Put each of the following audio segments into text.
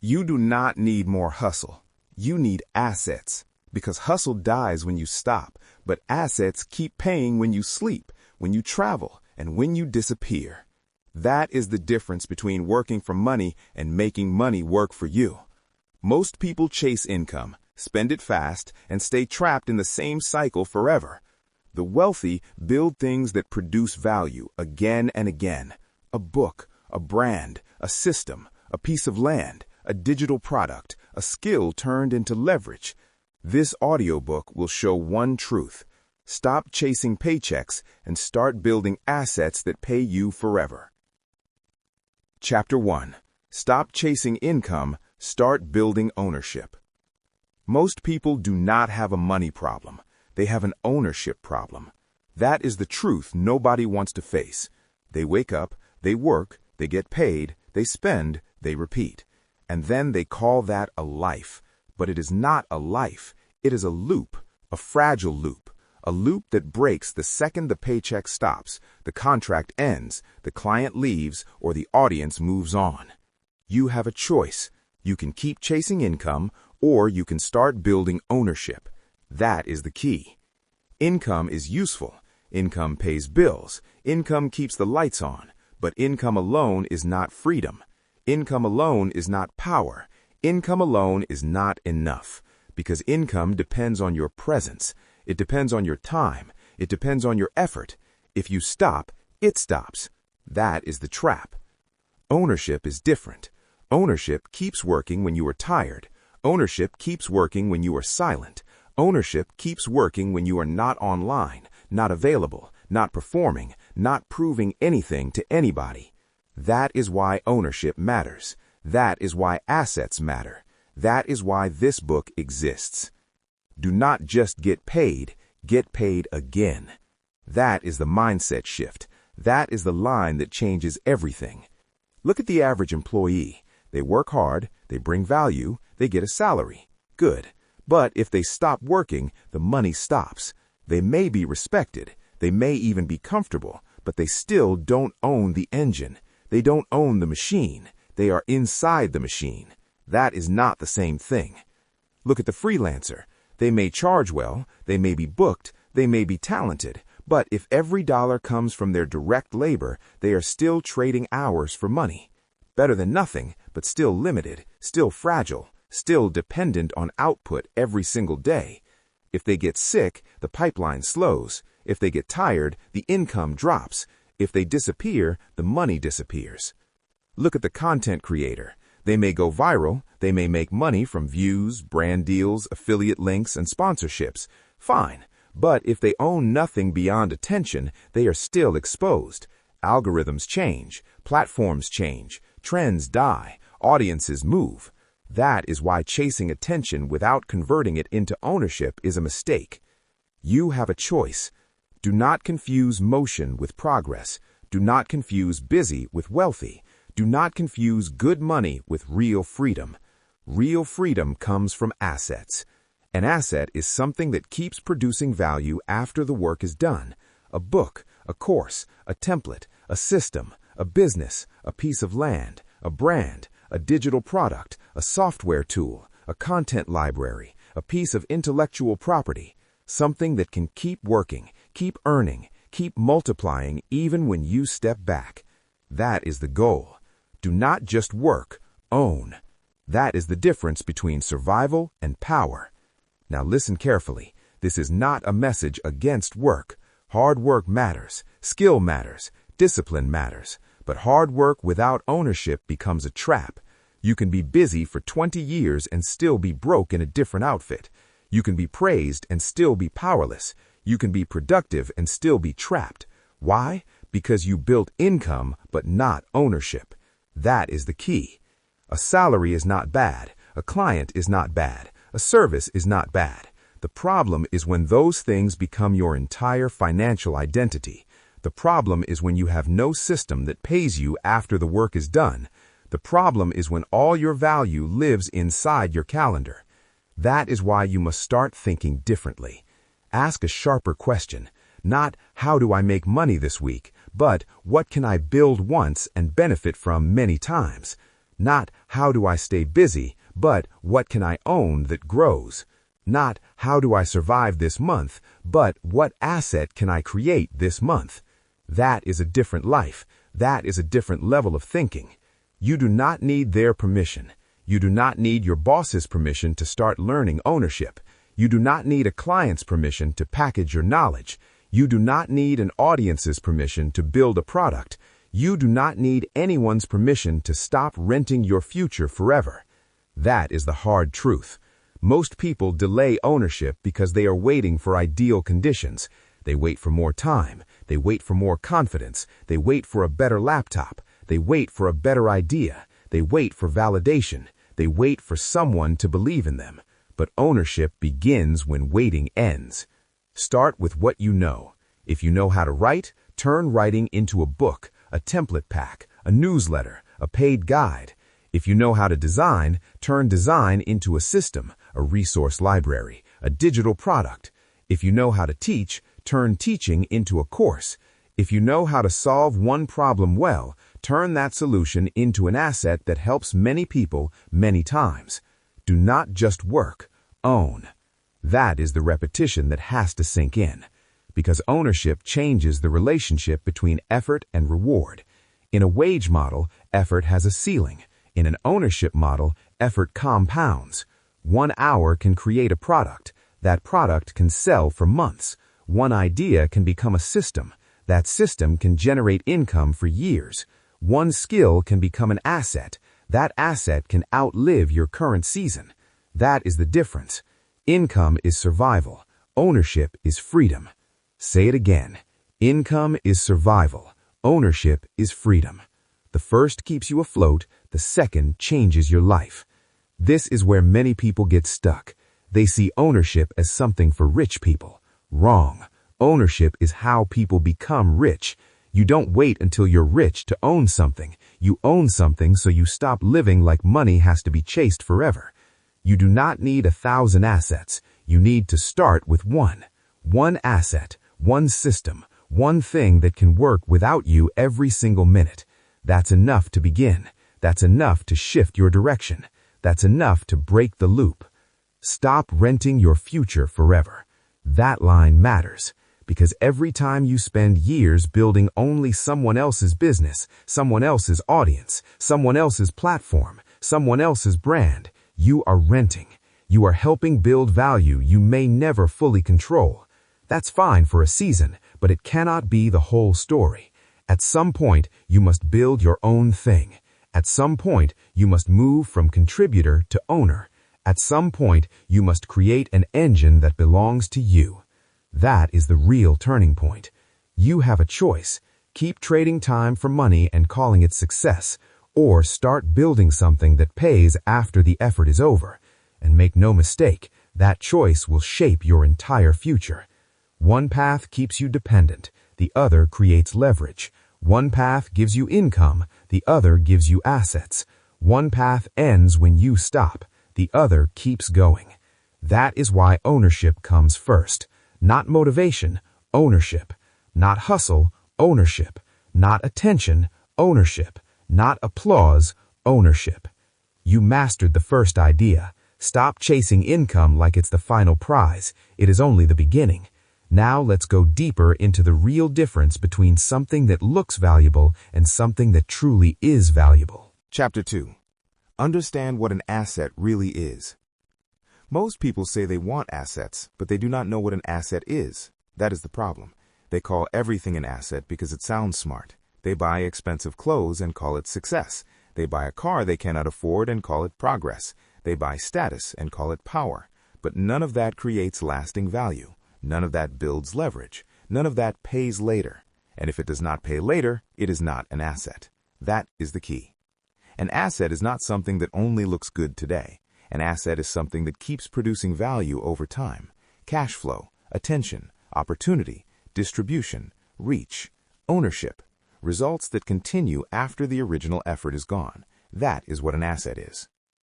You do not need more hustle. You need assets. Because hustle dies when you stop, but assets keep paying when you sleep, when you travel, and when you disappear. That is the difference between working for money and making money work for you. Most people chase income, spend it fast, and stay trapped in the same cycle forever. The wealthy build things that produce value again and again. A book, a brand, a system, a piece of land, a digital product, a skill turned into leverage. This audiobook will show one truth. Stop chasing paychecks and start building assets that pay you forever. Chapter 1. Stop chasing income, start building ownership. Most people do not have a money problem. They have an ownership problem. That is the truth nobody wants to face. They wake up, they work, they get paid, they spend, they repeat. And then they call that a life. But it is not a life. It is a loop, a fragile loop, a loop that breaks the second the paycheck stops, the contract ends, the client leaves, or the audience moves on. You have a choice. You can keep chasing income, or you can start building ownership. That is the key. Income is useful. Income pays bills. Income keeps the lights on. But income alone is not freedom. Income alone is not power. Income alone is not enough. Because income depends on your presence. It depends on your time. It depends on your effort. If you stop, it stops. That is the trap. Ownership is different. Ownership keeps working when you are tired. Ownership keeps working when you are silent. Ownership keeps working when you are not online, not available, not performing, not proving anything to anybody. That is why ownership matters. That is why assets matter. That is why this book exists. Do not just get paid again. That is the mindset shift. That is the line that changes everything. Look at the average employee. They work hard, they bring value, they get a salary. Good. But if they stop working, the money stops. They may be respected, they may even be comfortable, but they still don't own the engine. They don't own the machine. They are inside the machine. That is not the same thing. Look at the freelancer. They may charge well, they may be booked, they may be talented, but if every dollar comes from their direct labor, they are still trading hours for money. Better than nothing, but still limited, still fragile, still dependent on output every single day. If they get sick, the pipeline slows. If they get tired, the income drops. If they disappear, the money disappears. Look at the content creator. They may go viral, they may make money from views, brand deals, affiliate links, and sponsorships. Fine. But if they own nothing beyond attention, they are still exposed. Algorithms change, platforms change, trends die, audiences move. That is why chasing attention without converting it into ownership is a mistake. You have a choice. Do not confuse motion with progress. Do not confuse busy with wealthy. Do not confuse good money with real freedom. Real freedom comes from assets. An asset is something that keeps producing value after the work is done. A book, a course, a template, a system, a business, a piece of land, a brand, a digital product, a software tool, a content library, a piece of intellectual property, something that can keep working, keep earning, keep multiplying even when you step back. That is the goal. Do not just work, own. That is the difference between survival and power. Now listen carefully. This is not a message against work. Hard work matters, skill matters, discipline matters. But hard work without ownership becomes a trap. You can be busy for 20 years and still be broke in a different outfit. You can be praised and still be powerless. You can be productive and still be trapped. Why? Because you built income but not ownership. That is the key. A salary is not bad. A client is not bad. A service is not bad. The problem is when those things become your entire financial identity. The problem is when you have no system that pays you after the work is done. The problem is when all your value lives inside your calendar. That is why you must start thinking differently. Ask a sharper question. Not, how do I make money this week? But, what can I build once and benefit from many times? Not, how do I stay busy, but what can I own that grows? Not how do I survive this month, but what asset can I create this month? That is a different life. That is a different level of thinking. You do not need their permission. You do not need your boss's permission to start learning ownership. You do not need a client's permission to package your knowledge. You do not need an audience's permission to build a product. You do not need anyone's permission to stop renting your future forever. That is the hard truth. Most people delay ownership because they are waiting for ideal conditions. They wait for more time. They wait for more confidence. They wait for a better laptop. They wait for a better idea. They wait for validation. They wait for someone to believe in them. But ownership begins when waiting ends. Start with what you know. If you know how to write, turn writing into a book, a template pack, a newsletter, a paid guide. If you know how to design, turn design into a system, a resource library, a digital product. If you know how to teach, turn teaching into a course. If you know how to solve one problem well, turn that solution into an asset that helps many people many times. Do not just work, own. That is the repetition that has to sink in, because ownership changes the relationship between effort and reward. In a wage model, effort has a ceiling. In an ownership model, effort compounds. 1 hour can create a product. That product can sell for months. One idea can become a system. That system can generate income for years. One skill can become an asset. That asset can outlive your current season. That is the difference. Income is survival. Ownership is freedom. Say it again. Income is survival. Ownership is freedom. The first keeps you afloat. The second changes your life. This is where many people get stuck. They see ownership as something for rich people. Wrong. Ownership is how people become rich. You don't wait until you're rich to own something. You own something so you stop living like money has to be chased forever. You do not need 1,000 assets. You need to start with one. One asset, one system, one thing that can work without you every single minute. That's enough to begin. That's enough to shift your direction. That's enough to break the loop. Stop renting your future forever. That line matters. Because every time you spend years building only someone else's business, someone else's audience, someone else's platform, someone else's brand, you are renting. You are helping build value you may never fully control. That's fine for a season, but it cannot be the whole story. At some point, you must build your own thing. At some point, you must move from contributor to owner. At some point, you must create an engine that belongs to you. That is the real turning point. You have a choice. Keep trading time for money and calling it success, or start building something that pays after the effort is over. And make no mistake, that choice will shape your entire future. One path keeps you dependent. The other creates leverage. One path gives you income. The other gives you assets. One path ends when you stop. The other keeps going. That is why ownership comes first. Not motivation, ownership. Not hustle, ownership. Not attention, ownership. Not applause, ownership. You mastered the first idea. Stop chasing income like it's the final prize. It is only the beginning. Now let's go deeper into the real difference between something that looks valuable and something that truly is valuable. Chapter 2. Understand what an asset really is. Most people say they want assets, but they do not know what an asset is. That is the problem. They call everything an asset because it sounds smart. They buy expensive clothes and call it success. They buy a car they cannot afford and call it progress. They buy status and call it power. But none of that creates lasting value. None of that builds leverage. None of that pays later. And if it does not pay later, it is not an asset. That is the key. An asset is not something that only looks good today. An asset is something that keeps producing value over time. Cash flow, attention, opportunity, distribution, reach, ownership. Results that continue after the original effort is gone. That is what an asset is.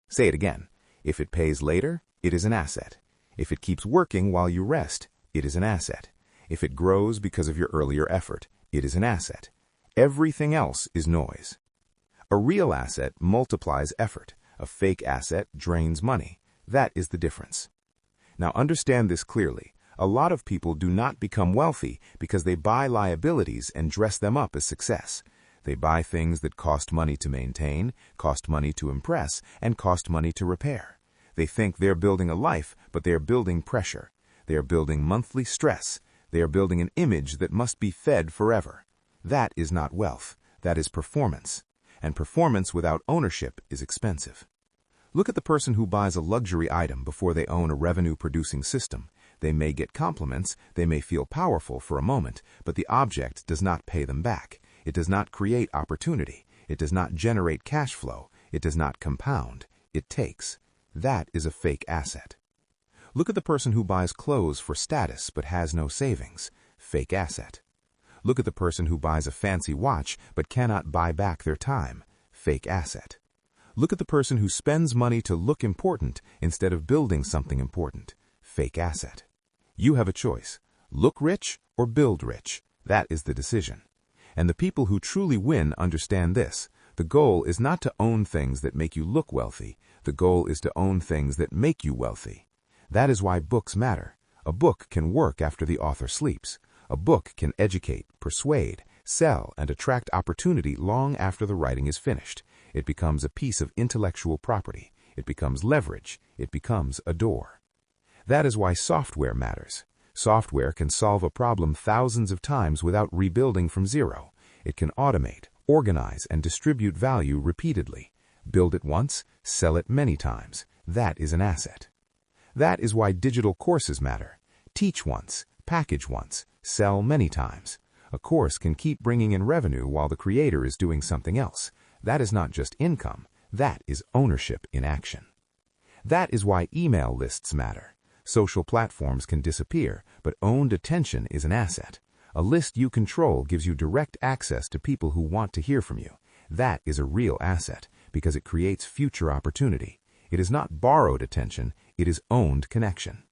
Say it again. If it pays later, it is an asset. If it keeps working while you rest, it is an asset. If it grows because of your earlier effort, it is an asset. Everything else is noise. A real asset multiplies effort. A fake asset drains money. That is the difference. Now understand this clearly. A lot of people do not become wealthy because they buy liabilities and dress them up as success. They buy things that cost money to maintain, cost money to impress, and cost money to repair. They think they're building a life, but they are building pressure. They are building monthly stress. They are building an image that must be fed forever. That is not wealth. That is performance. And performance without ownership is expensive. Look at the person who buys a luxury item before they own a revenue-producing system. They may get compliments, they may feel powerful for a moment, but the object does not pay them back. It does not create opportunity. It does not generate cash flow. It does not compound. It takes. That is a fake asset. Look at the person who buys clothes for status but has no savings. Fake asset. Look at the person who buys a fancy watch but cannot buy back their time. Fake asset. Look at the person who spends money to look important instead of building something important. Fake asset. You have a choice. Look rich or build rich. That is the decision. And the people who truly win understand this. The goal is not to own things that make you look wealthy. The goal is to own things that make you wealthy. That is why books matter. A book can work after the author sleeps. A book can educate, persuade, sell, and attract opportunity long after the writing is finished. It becomes a piece of intellectual property. It becomes leverage. It becomes a door. That is why software matters. Software can solve a problem thousands of times without rebuilding from zero. It can automate, organize, and distribute value repeatedly. Build it once, sell it many times. That is an asset. That is why digital courses matter. Teach once, package once, sell many times. A course can keep bringing in revenue while the creator is doing something else. That is not just income. That is ownership in action. That is why email lists matter. Social platforms can disappear, but owned attention is an asset. A list you control gives you direct access to people who want to hear from you. That is a real asset because it creates future opportunity. It is not borrowed attention, it is owned connection.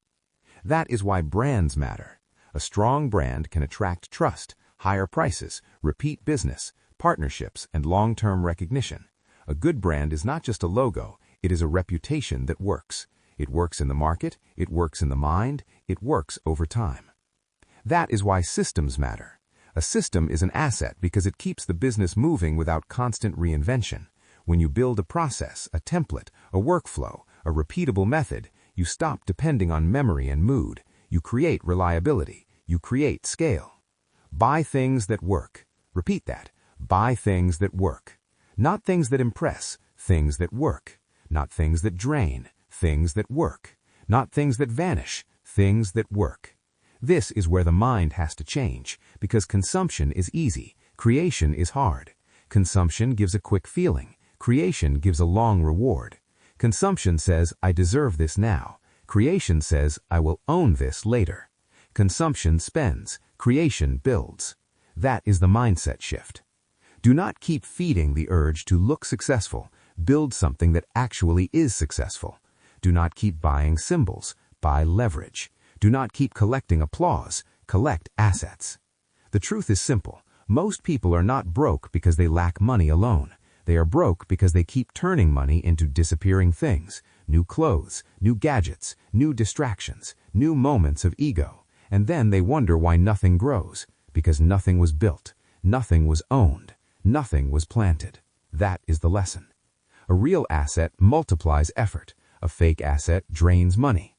That is why brands matter. A strong brand can attract trust, higher prices, repeat business, partnerships, and long-term recognition. A good brand is not just a logo, it is a reputation that works. It works in the market, it works in the mind, it works over time. That is why systems matter. A system is an asset because it keeps the business moving without constant reinvention. When you build a process, a template, a workflow, a repeatable method, you stop depending on memory and mood. You create reliability. You create scale. Buy things that work. Repeat that. Buy things that work. Not things that impress, things that work. Not things that drain, things that work. Not things that vanish, things that work. This is where the mind has to change, because consumption is easy, creation is hard. Consumption gives a quick feeling. Creation gives a long reward. Consumption says, I deserve this now. Creation says, I will own this later. Consumption spends. Creation builds. That is the mindset shift. Do not keep feeding the urge to look successful. Build something that actually is successful. Do not keep buying symbols. Buy leverage. Do not keep collecting applause. Collect assets. The truth is simple. Most people are not broke because they lack money alone. They are broke because they keep turning money into disappearing things, new clothes, new gadgets, new distractions, new moments of ego. And then they wonder why nothing grows, because nothing was built, nothing was owned, nothing was planted. That is the lesson. A real asset multiplies effort. A fake asset drains money.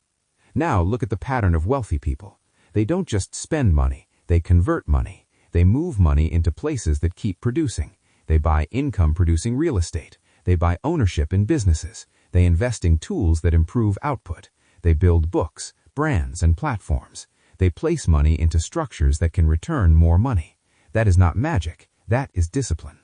Now look at the pattern of wealthy people. They don't just spend money, they convert money. They move money into places that keep producing. They buy income-producing real estate. They buy ownership in businesses. They invest in tools that improve output. They build books, brands, and platforms. They place money into structures that can return more money. That is not magic. That is discipline.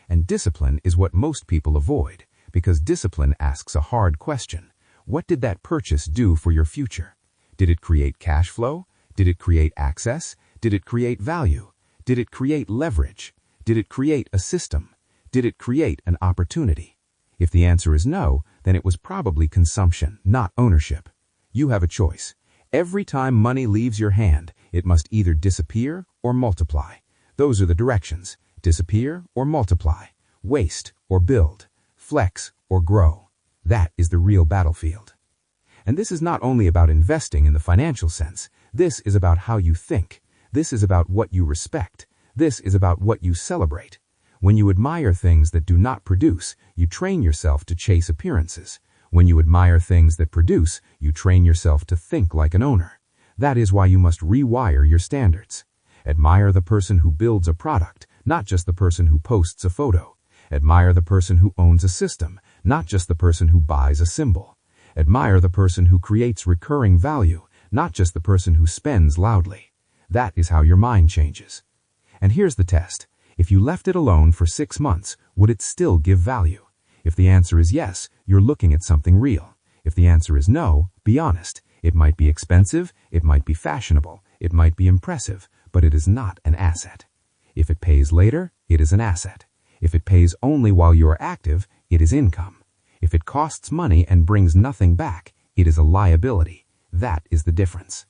And discipline is what most people avoid, because discipline asks a hard question. What did that purchase do for your future? Did it create cash flow? Did it create access? Did it create value? Did it create leverage? Did it create a system? Did it create an opportunity? If the answer is no, then it was probably consumption, not ownership. You have a choice. Every time money leaves your hand, it must either disappear or multiply. Those are the directions. Disappear or multiply. Waste or build, flex or grow. That is the real battlefield. And this is not only about investing in the financial sense. This is about how you think. This is about what you respect. This is about what you celebrate. When you admire things that do not produce, you train yourself to chase appearances. When you admire things that produce, you train yourself to think like an owner. That is why you must rewire your standards. Admire the person who builds a product, not just the person who posts a photo. Admire the person who owns a system, not just the person who buys a symbol. Admire the person who creates recurring value, not just the person who spends loudly. That is how your mind changes. And here's the test. If you left it alone for 6 months, would it still give value? If the answer is yes, you're looking at something real. If the answer is no, be honest. It might be expensive, it might be fashionable, it might be impressive, but it is not an asset. If it pays later, it is an asset. If it pays only while you are active, it is income. If it costs money and brings nothing back, it is a liability. That is the difference.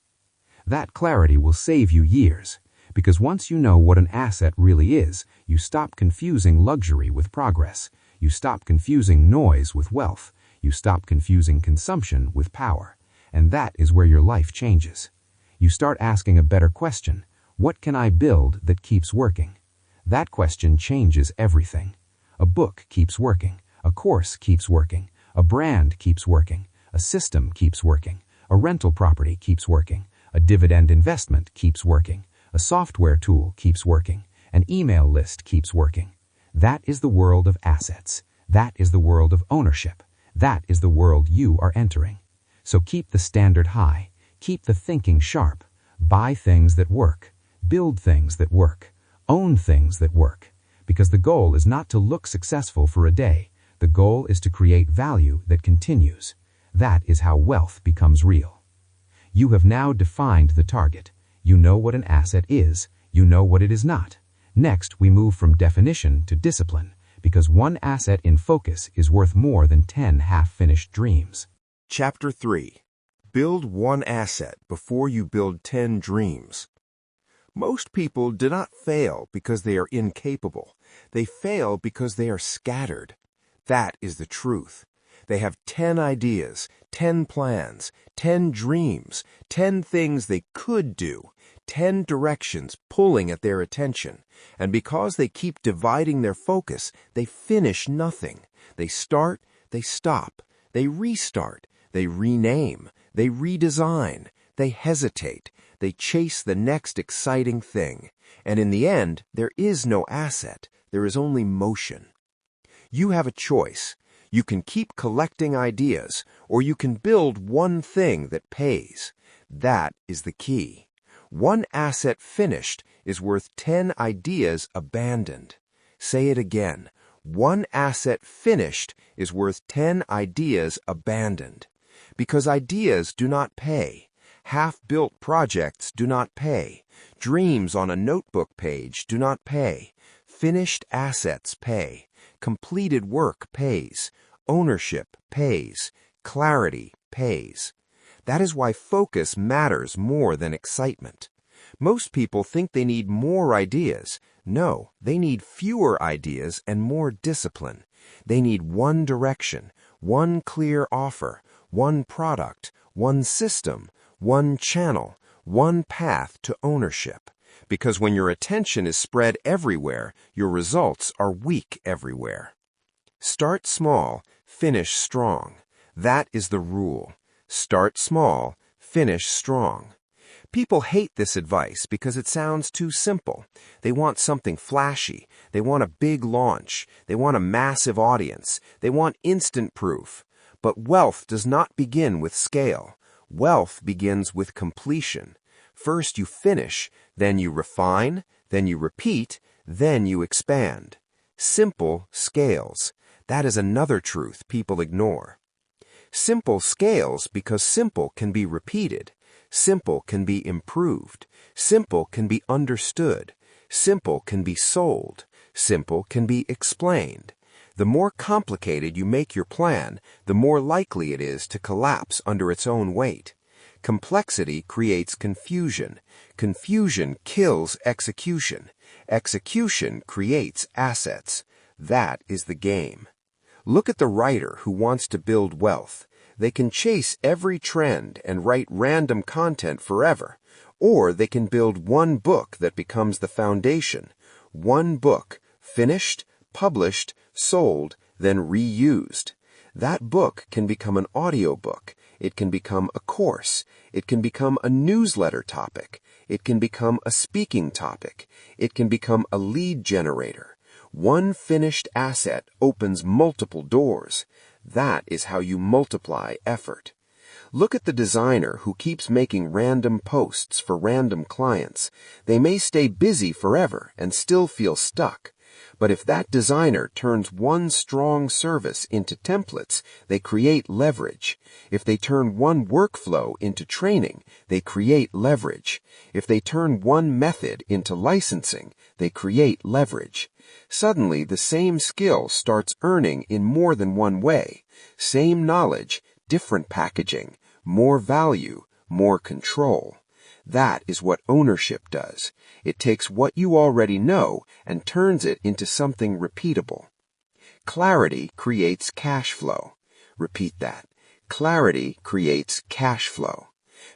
That clarity will save you years, because once you know what an asset really is, you stop confusing luxury with progress. You stop confusing noise with wealth. You stop confusing consumption with power. And that is where your life changes. You start asking a better question. What can I build that keeps working? That question changes everything. A book keeps working. A course keeps working. A brand keeps working. A system keeps working. A rental property keeps working. A dividend investment keeps working. A software tool keeps working. An email list keeps working. That is the world of assets. That is the world of ownership. That is the world you are entering. So keep the standard high. Keep the thinking sharp. Buy things that work. Build things that work. Own things that work. Because the goal is not to look successful for a day. The goal is to create value that continues. That is how wealth becomes real. You have now defined the target. You know what an asset is. You know what it is not. Next, we move from definition to discipline, because one asset in focus is worth more than 10 half-finished dreams. Chapter 3. Build one asset before you build 10 dreams. Most people do not fail because they are incapable. They fail because they are scattered. That is the truth. They have 10 ideas, 10 plans, 10 dreams, 10 things they could do, 10 directions pulling at their attention. And because they keep dividing their focus, they finish nothing. They start, they stop, they restart, they rename, they redesign, they hesitate, they chase the next exciting thing. And in the end, there is no asset. There is only motion. You have a choice. You can keep collecting ideas, or you can build one thing that pays. That is the key. One asset finished is worth 10 ideas abandoned. Say it again. One asset finished is worth 10 ideas abandoned. Because ideas do not pay. Half-built projects do not pay. Dreams on a notebook page do not pay. Finished assets pay. Completed work pays. Ownership pays. Clarity pays. That is why focus matters more than excitement. Most people think they need more ideas. No, they need fewer ideas and more discipline. They need one direction, one clear offer, one product, one system, one channel, one path to ownership. Because when your attention is spread everywhere, your results are weak everywhere. Start small, finish strong. That is the rule. Start small, finish strong. People hate this advice because it sounds too simple. They want something flashy. They want a big launch. They want a massive audience. They want instant proof. But wealth does not begin with scale. Wealth begins with completion. First you finish, then you refine, then you repeat, then you expand. Simple scales. That is another truth people ignore. Simple scales because simple can be repeated. Simple can be improved. Simple can be understood. Simple can be sold. Simple can be explained. The more complicated you make your plan, the more likely it is to collapse under its own weight. Complexity creates confusion. Confusion kills execution. Execution creates assets. That is the game. Look at the writer who wants to build wealth. They can chase every trend and write random content forever, or they can build one book that becomes the foundation. One book, finished, published, sold, then reused. That book can become an audiobook. It can become a course. It can become a newsletter topic. It can become a speaking topic. It can become a lead generator. One finished asset opens multiple doors. That is how you multiply effort. Look at the designer who keeps making random posts for random clients. They may stay busy forever and still feel stuck. But if that designer turns one strong service into templates, they create leverage. If they turn one workflow into training, they create leverage. If they turn one method into licensing, they create leverage. Suddenly, the same skill starts earning in more than one way. Same knowledge, different packaging, more value, more control. That is what ownership does. It takes what you already know and turns it into something repeatable. Clarity creates cash flow. Repeat that. Clarity creates cash flow.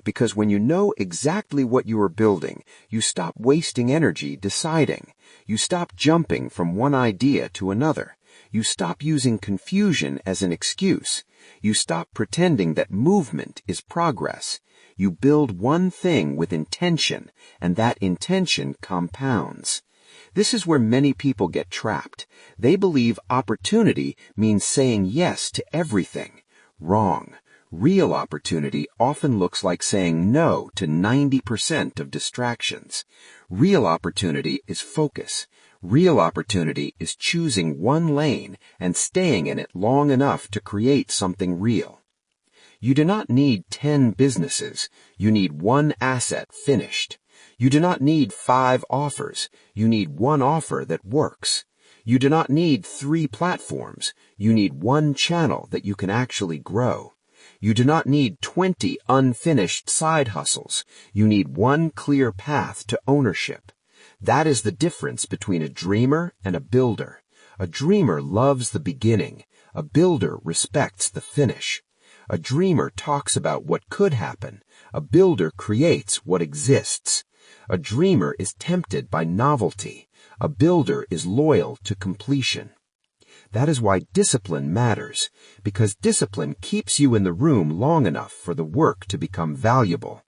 Because when you know exactly what you are building, you stop wasting energy deciding. You stop jumping from one idea to another. You stop using confusion as an excuse. You stop pretending that movement is progress. You build one thing with intention, and that intention compounds. This is where many people get trapped. They believe opportunity means saying yes to everything. Wrong. Real opportunity often looks like saying no to 90% of distractions. Real opportunity is focus. Real opportunity is choosing one lane and staying in it long enough to create something real. You do not need 10 businesses. You need one asset finished. You do not need 5 offers. You need one offer that works. You do not need 3 platforms. You need one channel that you can actually grow. You do not need 20 unfinished side hustles. You need one clear path to ownership. That is the difference between a dreamer and a builder. A dreamer loves the beginning. A builder respects the finish. A dreamer talks about what could happen. A builder creates what exists. A dreamer is tempted by novelty. A builder is loyal to completion. That is why discipline matters, because discipline keeps you in the room long enough for the work to become valuable.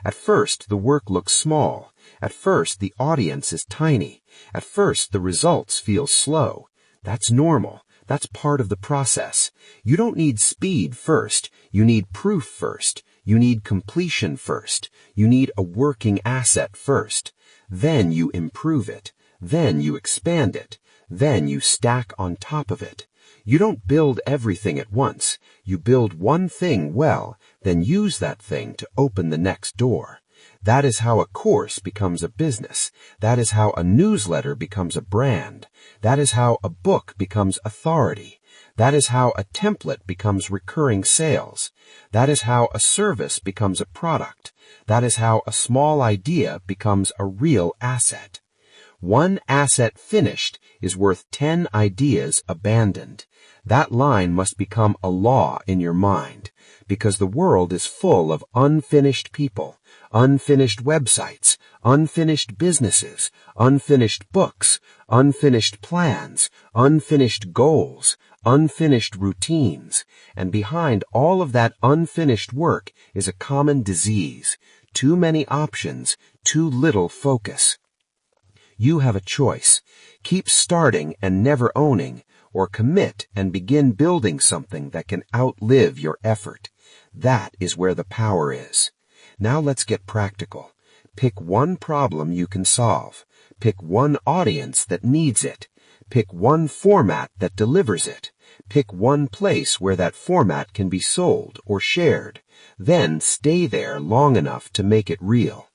At first, the work looks small. At first, the audience is tiny. At first, the results feel slow. That's normal. That's part of the process. You don't need speed first. You need proof first. You need completion first. You need a working asset first. Then you improve it. Then you expand it. Then you stack on top of it. You don't build everything at once. You build one thing well, then use that thing to open the next door. That is how a course becomes a business. That is how a newsletter becomes a brand. That is how a book becomes authority. That is how a template becomes recurring sales. That is how a service becomes a product. That is how a small idea becomes a real asset. One asset finished is worth 10 ideas abandoned. That line must become a law in your mind, because the world is full of unfinished people, unfinished websites, unfinished businesses, unfinished books, unfinished plans, unfinished goals, unfinished routines, and behind all of that unfinished work is a common disease: too many options, too little focus. You have a choice. Keep starting and never owning, or commit and begin building something that can outlive your effort. That is where the power is. Now let's get practical. Pick one problem you can solve. Pick one audience that needs it. Pick one format that delivers it. Pick one place where that format can be sold or shared. Then stay there long enough to make it real.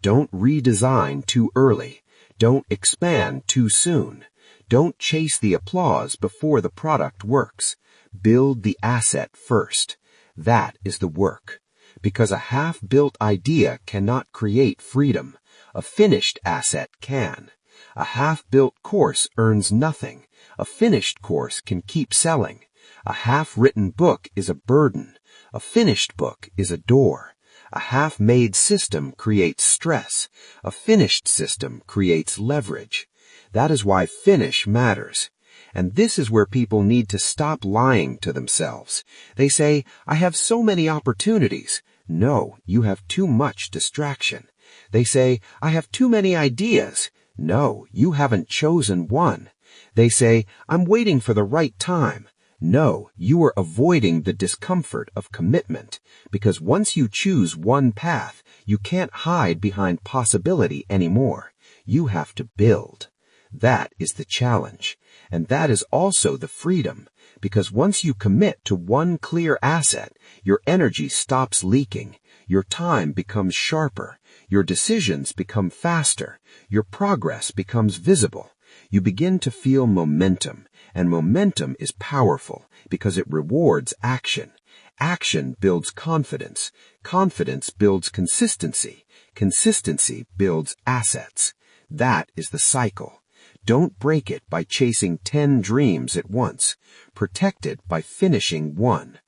Don't redesign too early. Don't expand too soon. Don't chase the applause before the product works. Build the asset first. That is the work. Because a half-built idea cannot create freedom. A finished asset can. A half-built course earns nothing. A finished course can keep selling. A half-written book is a burden. A finished book is a door. A half-made system creates stress. A finished system creates leverage. That is why finish matters. And this is where people need to stop lying to themselves. They say, I have so many opportunities. No, you have too much distraction. They say, I have too many ideas. No, you haven't chosen one. They say, I'm waiting for the right time. No, you are avoiding the discomfort of commitment, because once you choose one path, you can't hide behind possibility anymore. You have to build. That is the challenge. And that is also the freedom, because once you commit to one clear asset, your energy stops leaking, your time becomes sharper, your decisions become faster, your progress becomes visible. You begin to feel momentum, and momentum is powerful because it rewards action. Action builds confidence. Confidence builds consistency. Consistency builds assets. That is the cycle. Don't break it by chasing 10 dreams at once. Protect it by finishing one.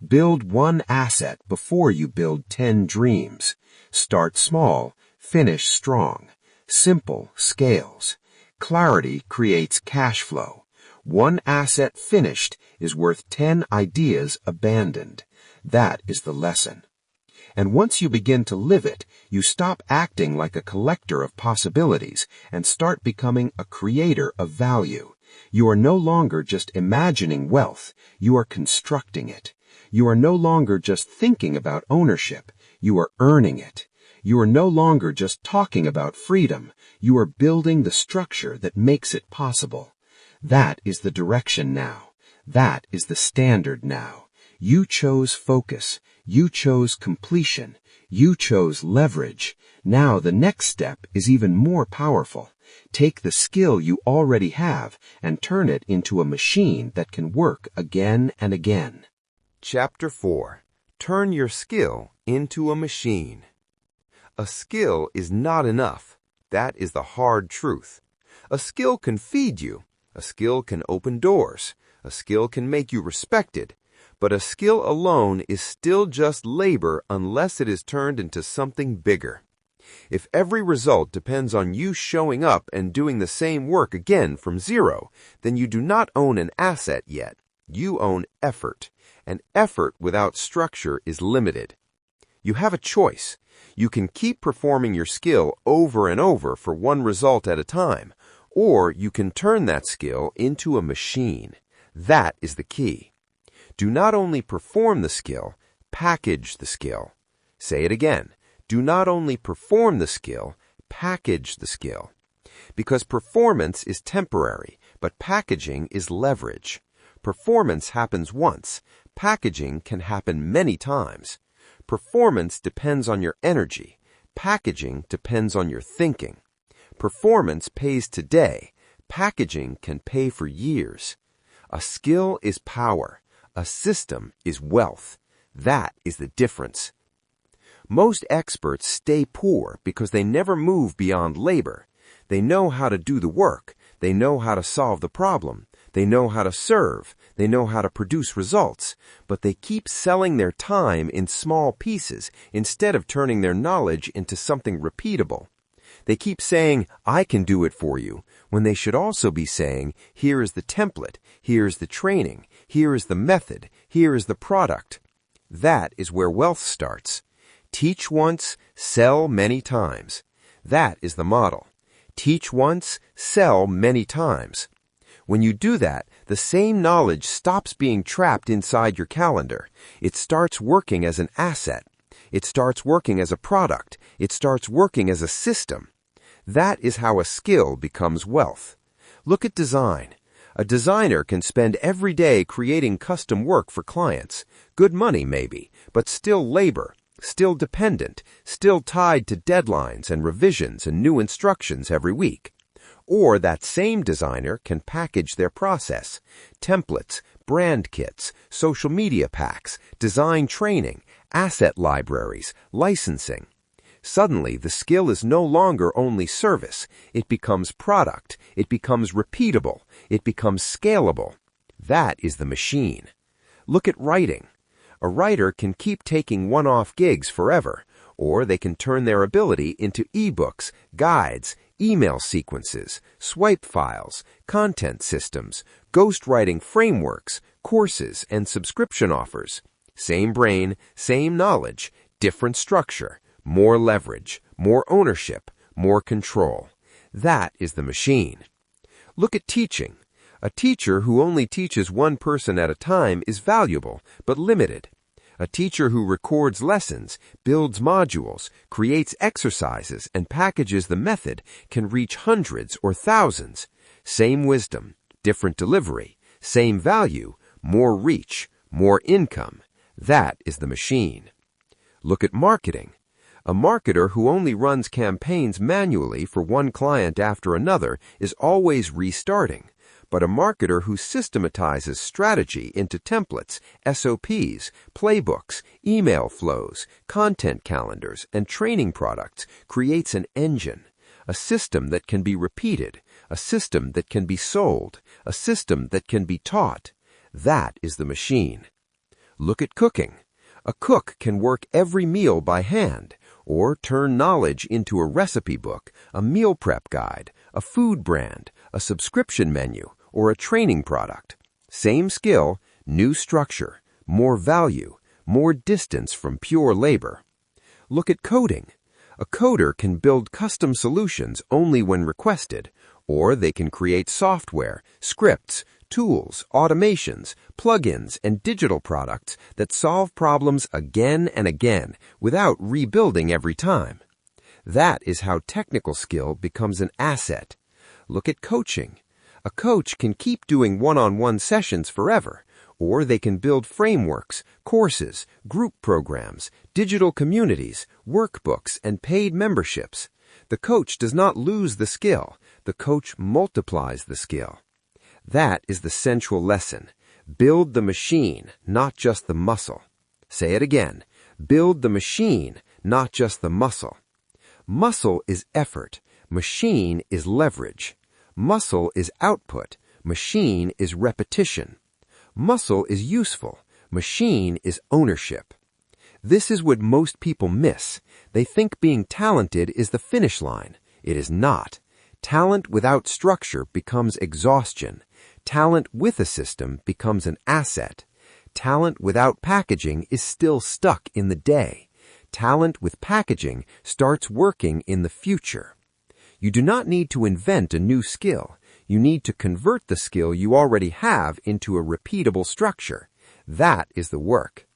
Build one asset before you build 10 dreams. Start small, finish strong. Simple scales. Clarity creates cash flow. One asset finished is worth 10 ideas abandoned. That is the lesson. And once you begin to live it, you stop acting like a collector of possibilities and start becoming a creator of value. You are no longer just imagining wealth, you are constructing it. You are no longer just thinking about ownership, you are earning it. You are no longer just talking about freedom, you are building the structure that makes it possible. That is the direction now. That is the standard now. You chose focus. You chose completion. You chose leverage. Now the next step is even more powerful. Take the skill you already have and turn it into a machine that can work again and again. Chapter 4. Turn your skill into a machine. A skill is not enough. That is the hard truth. A skill can feed you. A skill can open doors. A skill can make you respected. But a skill alone is still just labor unless it is turned into something bigger. If every result depends on you showing up and doing the same work again from zero, then you do not own an asset yet. You own effort, and effort without structure is limited. You have a choice. You can keep performing your skill over and over for one result at a time, or you can turn that skill into a machine. That is the key. Do not only perform the skill, package the skill. Say it again. Do not only perform the skill, package the skill. Because performance is temporary, but packaging is leverage. Performance happens once. Packaging can happen many times. Performance depends on your energy. Packaging depends on your thinking. Performance pays today. Packaging can pay for years. A skill is power. A system is wealth. That is the difference. Most experts stay poor because they never move beyond labor. They know how to do the work. They know how to solve the problem. They know how to serve. They know how to produce results. But they keep selling their time in small pieces instead of turning their knowledge into something repeatable. They keep saying, I can do it for you, when they should also be saying, here is the template, here is the training, here is the method, here is the product. That is where wealth starts. Teach once, sell many times. That is the model. Teach once, sell many times. When you do that, the same knowledge stops being trapped inside your calendar. It starts working as an asset. It starts working as a product. It starts working as a system. That is how a skill becomes wealth. Look at design. A designer can spend every day creating custom work for clients. Good money, maybe, but still labor, still dependent, still tied to deadlines and revisions and new instructions every week. Or that same designer can package their process, templates, brand kits, social media packs, design training, asset libraries, licensing. Suddenly, the skill is no longer only service. It becomes product. It becomes repeatable. It becomes scalable. That is the machine. Look at writing. A writer can keep taking one-off gigs forever, or they can turn their ability into ebooks, guides, email sequences, swipe files, content systems, ghostwriting frameworks, courses, and subscription offers. Same brain, same knowledge, different structure, more leverage, more ownership, more control. That is the machine. Look at teaching. A teacher who only teaches one person at a time is valuable, but limited. A teacher who records lessons, builds modules, creates exercises, and packages the method can reach hundreds or thousands. Same wisdom, different delivery, same value, more reach, more income. That is the machine. Look at marketing. A marketer who only runs campaigns manually for one client after another is always restarting. But a marketer who systematizes strategy into templates, SOPs, playbooks, email flows, content calendars, and training products creates an engine, a system that can be repeated, a system that can be sold, a system that can be taught. That is the machine. Look at cooking. A cook can work every meal by hand, or turn knowledge into a recipe book, a meal prep guide, a food brand, a subscription menu, or a training product. Same skill, new structure, more value, more distance from pure labor. Look at coding. A coder can build custom solutions only when requested, or they can create software, scripts, tools, automations, plugins, and digital products that solve problems again and again without rebuilding every time. That is how technical skill becomes an asset. Look at coaching. A coach can keep doing one-on-one sessions forever, or they can build frameworks, courses, group programs, digital communities, workbooks, and paid memberships. The coach does not lose the skill. The coach multiplies the skill. That is the central lesson. Build the machine, not just the muscle. Say it again. Build the machine, not just the muscle. Muscle is effort. Machine is leverage. Muscle is output. Machine is repetition. Muscle is useful. Machine is ownership. This is what most people miss. They think being talented is the finish line. It is not. Talent without structure becomes exhaustion. Talent with a system becomes an asset. Talent without packaging is still stuck in the day. Talent with packaging starts working in the future. You do not need to invent a new skill. You need to convert the skill you already have into a repeatable structure. That is the work.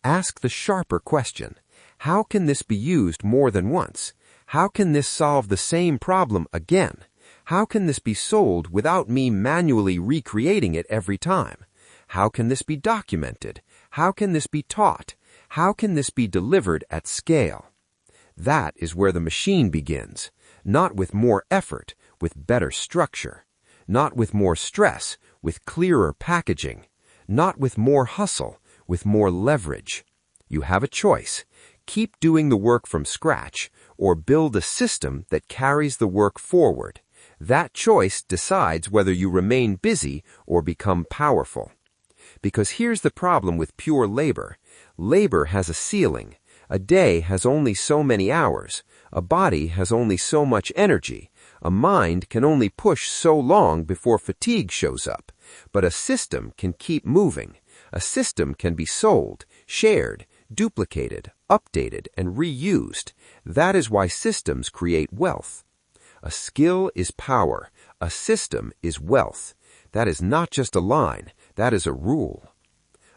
Ask the sharper question. How can this be used more than once? How can this solve the same problem again? How can this be sold without me manually recreating it every time? How can this be documented? How can this be taught? How can this be delivered at scale? That is where the machine begins. Not with more effort, with better structure. Not with more stress, with clearer packaging. Not with more hustle, with more leverage. You have a choice. Keep doing the work from scratch, or build a system that carries the work forward. That choice decides whether you remain busy or become powerful. Because here's the problem with pure labor. Labor has a ceiling. A day has only so many hours. A body has only so much energy. A mind can only push so long before fatigue shows up. But a system can keep moving. A system can be sold, shared, duplicated, updated, and reused. That is why systems create wealth. A skill is power. A system is wealth. That is not just a line. That is a rule.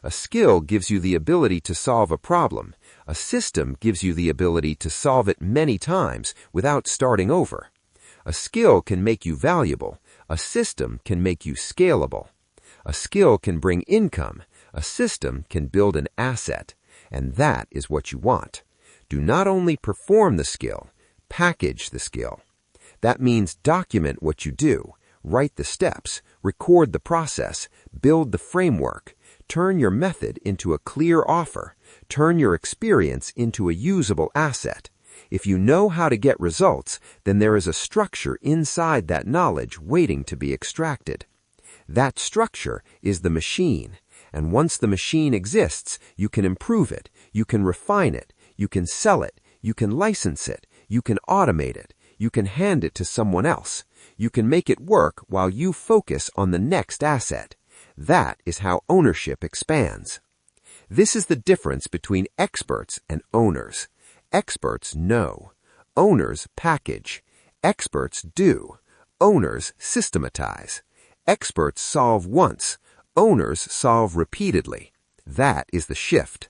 A skill gives you the ability to solve a problem. A system gives you the ability to solve it many times without starting over. A skill can make you valuable. A system can make you scalable. A skill can bring income. A system can build an asset. And that is what you want. Do not only perform the skill, package the skill. That means document what you do, write the steps, record the process, build the framework, turn your method into a clear offer, turn your experience into a usable asset. If you know how to get results, then there is a structure inside that knowledge waiting to be extracted. That structure is the machine, and once the machine exists, you can improve it, you can refine it, you can sell it, you can license it, you can automate it, you can hand it to someone else, you can make it work while you focus on the next asset. That is how ownership expands. This is the difference between experts and owners. Experts know. Owners package. Experts do. Owners systematize. Experts solve once. Owners solve repeatedly. That is the shift.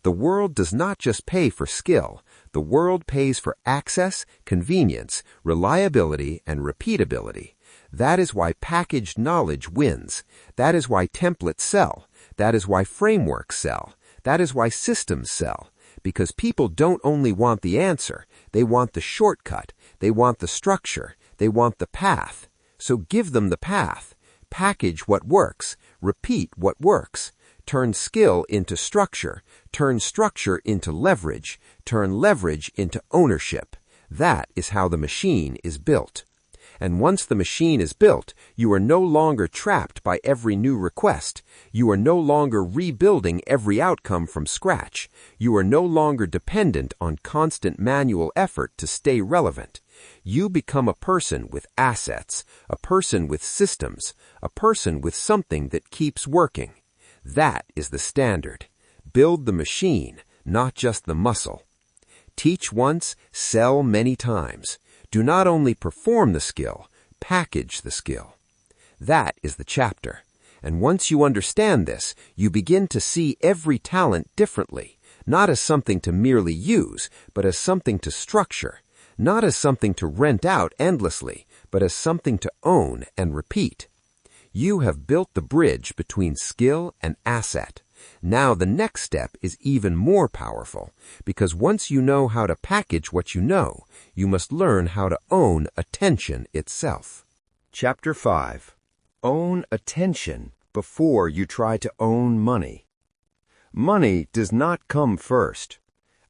The world does not just pay for skill. The world pays for access, convenience, reliability, and repeatability. That is why packaged knowledge wins. That is why templates sell. That is why frameworks sell. That is why systems sell. Because people don't only want the answer, they want the shortcut, they want the structure, they want the path. So give them the path. Package what works, repeat what works. Turn skill into structure, turn structure into leverage, turn leverage into ownership. That is how the machine is built. And once the machine is built, you are no longer trapped by every new request. You are no longer rebuilding every outcome from scratch. You are no longer dependent on constant manual effort to stay relevant. You become a person with assets, a person with systems, a person with something that keeps working. That is the standard. Build the machine, not just the muscle. Teach once, sell many times. Do not only perform the skill, package the skill. That is the chapter. And once you understand this, you begin to see every talent differently, not as something to merely use, but as something to structure, not as something to rent out endlessly, but as something to own and repeat. You have built the bridge between skill and asset. Now the next step is even more powerful, because once you know how to package what you know, you must learn how to own attention itself. Chapter 5. Own attention before you try to own money. Money does not come first.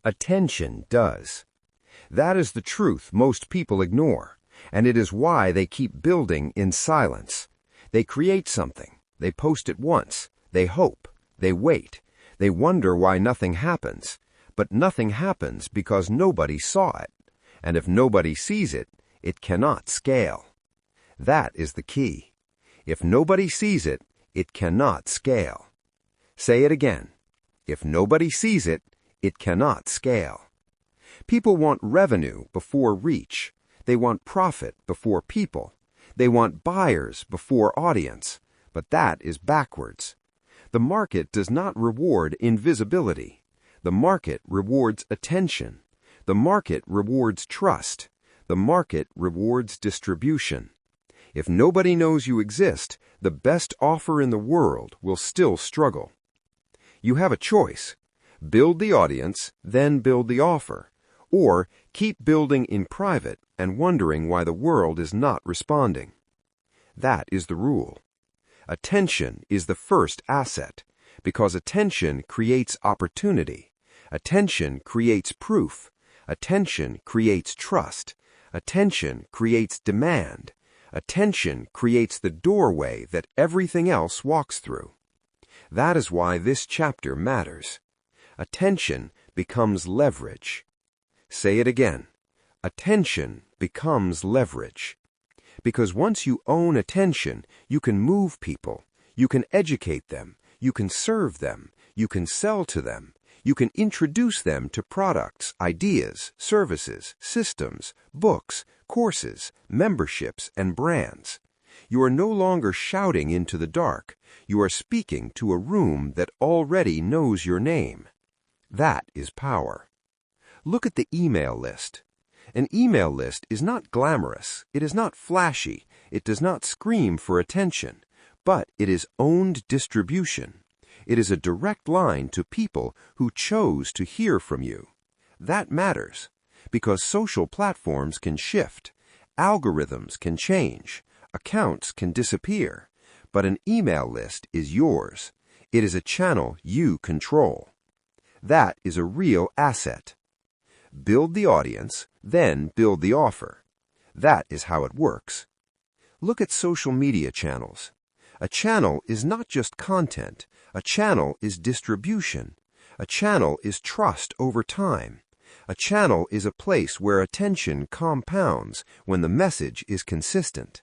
Attention does. That is the truth most people ignore, and it is why they keep building in silence. They create something, they post it once, they hope, they wait, they wonder why nothing happens, but nothing happens because nobody saw it, and if nobody sees it, it cannot scale. That is the key. If nobody sees it, it cannot scale. Say it again. If nobody sees it, it cannot scale. People want revenue before reach. They want profit before people. They want buyers before audience. But that is backwards. The market does not reward invisibility. The market rewards attention. The market rewards trust. The market rewards distribution. If nobody knows you exist, the best offer in the world will still struggle. You have a choice. Build the audience, then build the offer. Or keep building in private and wondering why the world is not responding. That is the rule. Attention is the first asset, because attention creates opportunity. Attention creates proof. Attention creates trust. Attention creates demand. Attention creates the doorway that everything else walks through. That is why this chapter matters. Attention becomes leverage. Say it again. Attention becomes leverage. Because once you own attention, you can move people, you can educate them, you can serve them, you can sell to them, you can introduce them to products, ideas, services, systems, books, courses, memberships, and brands. You are no longer shouting into the dark. You are speaking to a room that already knows your name. That is power. Look at the email list. An email list is not glamorous, it is not flashy, it does not scream for attention, but it is owned distribution. It is a direct line to people who chose to hear from you. That matters, because social platforms can shift, algorithms can change, accounts can disappear, but an email list is yours. It is a channel you control. That is a real asset. Build the audience, then build the offer. That is how it works. Look at social media channels. A channel is not just content. A channel is distribution. A channel is trust over time. A channel is a place where attention compounds when the message is consistent.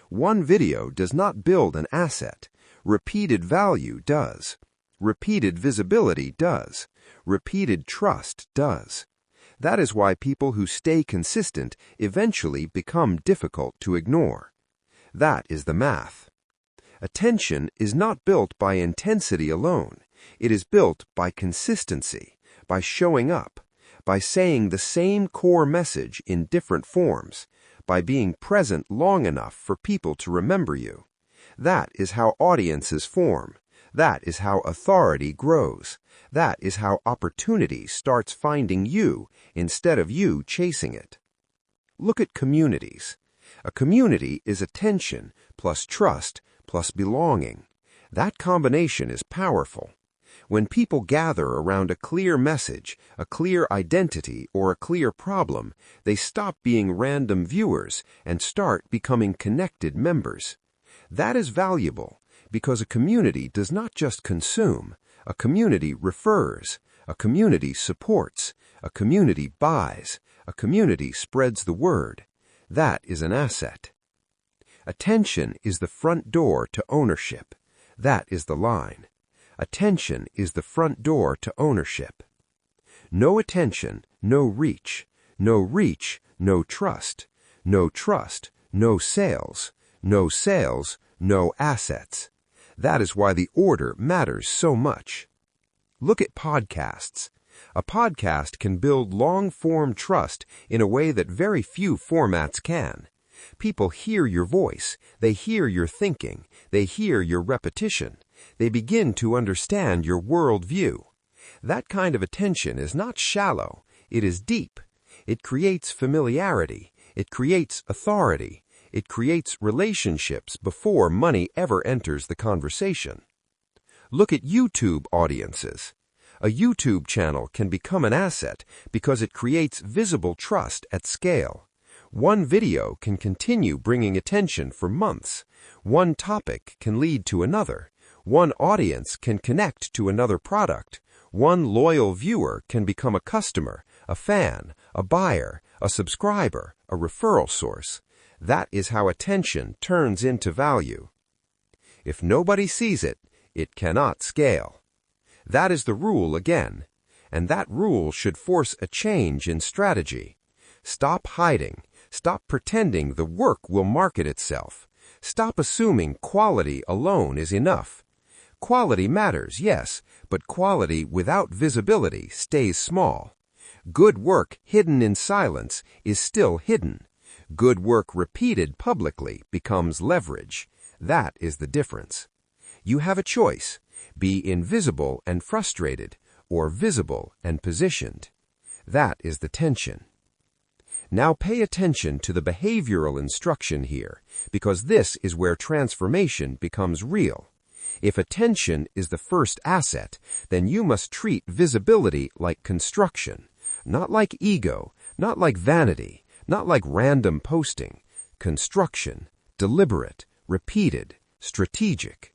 One video does not build an asset. Repeated value does. Repeated visibility does. Repeated trust does. That is why people who stay consistent eventually become difficult to ignore. That is the math. Attention is not built by intensity alone. It is built by consistency, by showing up, by saying the same core message in different forms, by being present long enough for people to remember you. That is how audiences form. That is how authority grows. That is how opportunity starts finding you instead of you chasing it. Look at communities. A community is attention plus trust plus belonging. That combination is powerful. When people gather around a clear message, a clear identity, or a clear problem, they stop being random viewers and start becoming connected members. That is valuable because a community does not just consume. A community refers. A community supports. A community buys. A community spreads the word. That is an asset. Attention is the front door to ownership. That is the line. Attention is the front door to ownership. No attention, no reach. No reach, no trust. No trust, no sales. No sales, no assets. That is why the order matters so much. Look at podcasts. A podcast can build long-form trust in a way that very few formats can. People hear your voice. They hear your thinking. They hear your repetition. They begin to understand your worldview. That kind of attention is not shallow. It is deep. It creates familiarity. It creates authority. It creates relationships before money ever enters the conversation. Look at YouTube audiences. A YouTube channel can become an asset because it creates visible trust at scale. One video can continue bringing attention for months. One topic can lead to another. One audience can connect to another product. One loyal viewer can become a customer, a fan, a buyer, a subscriber, a referral source. That is how attention turns into value. If nobody sees it, it cannot scale. That is the rule again, and that rule should force a change in strategy. Stop hiding. Stop pretending the work will market itself. Stop assuming quality alone is enough. Quality matters, yes, but quality without visibility stays small. Good work hidden in silence is still hidden. Good work repeated publicly becomes leverage. That is the difference. You have a choice. Be invisible and frustrated, or visible and positioned. That is the tension. Now pay attention to the behavioral instruction here, because this is where transformation becomes real. If attention is the first asset, then you must treat visibility like construction, not like ego, not like vanity, not like random posting. Construction, deliberate, repeated, strategic.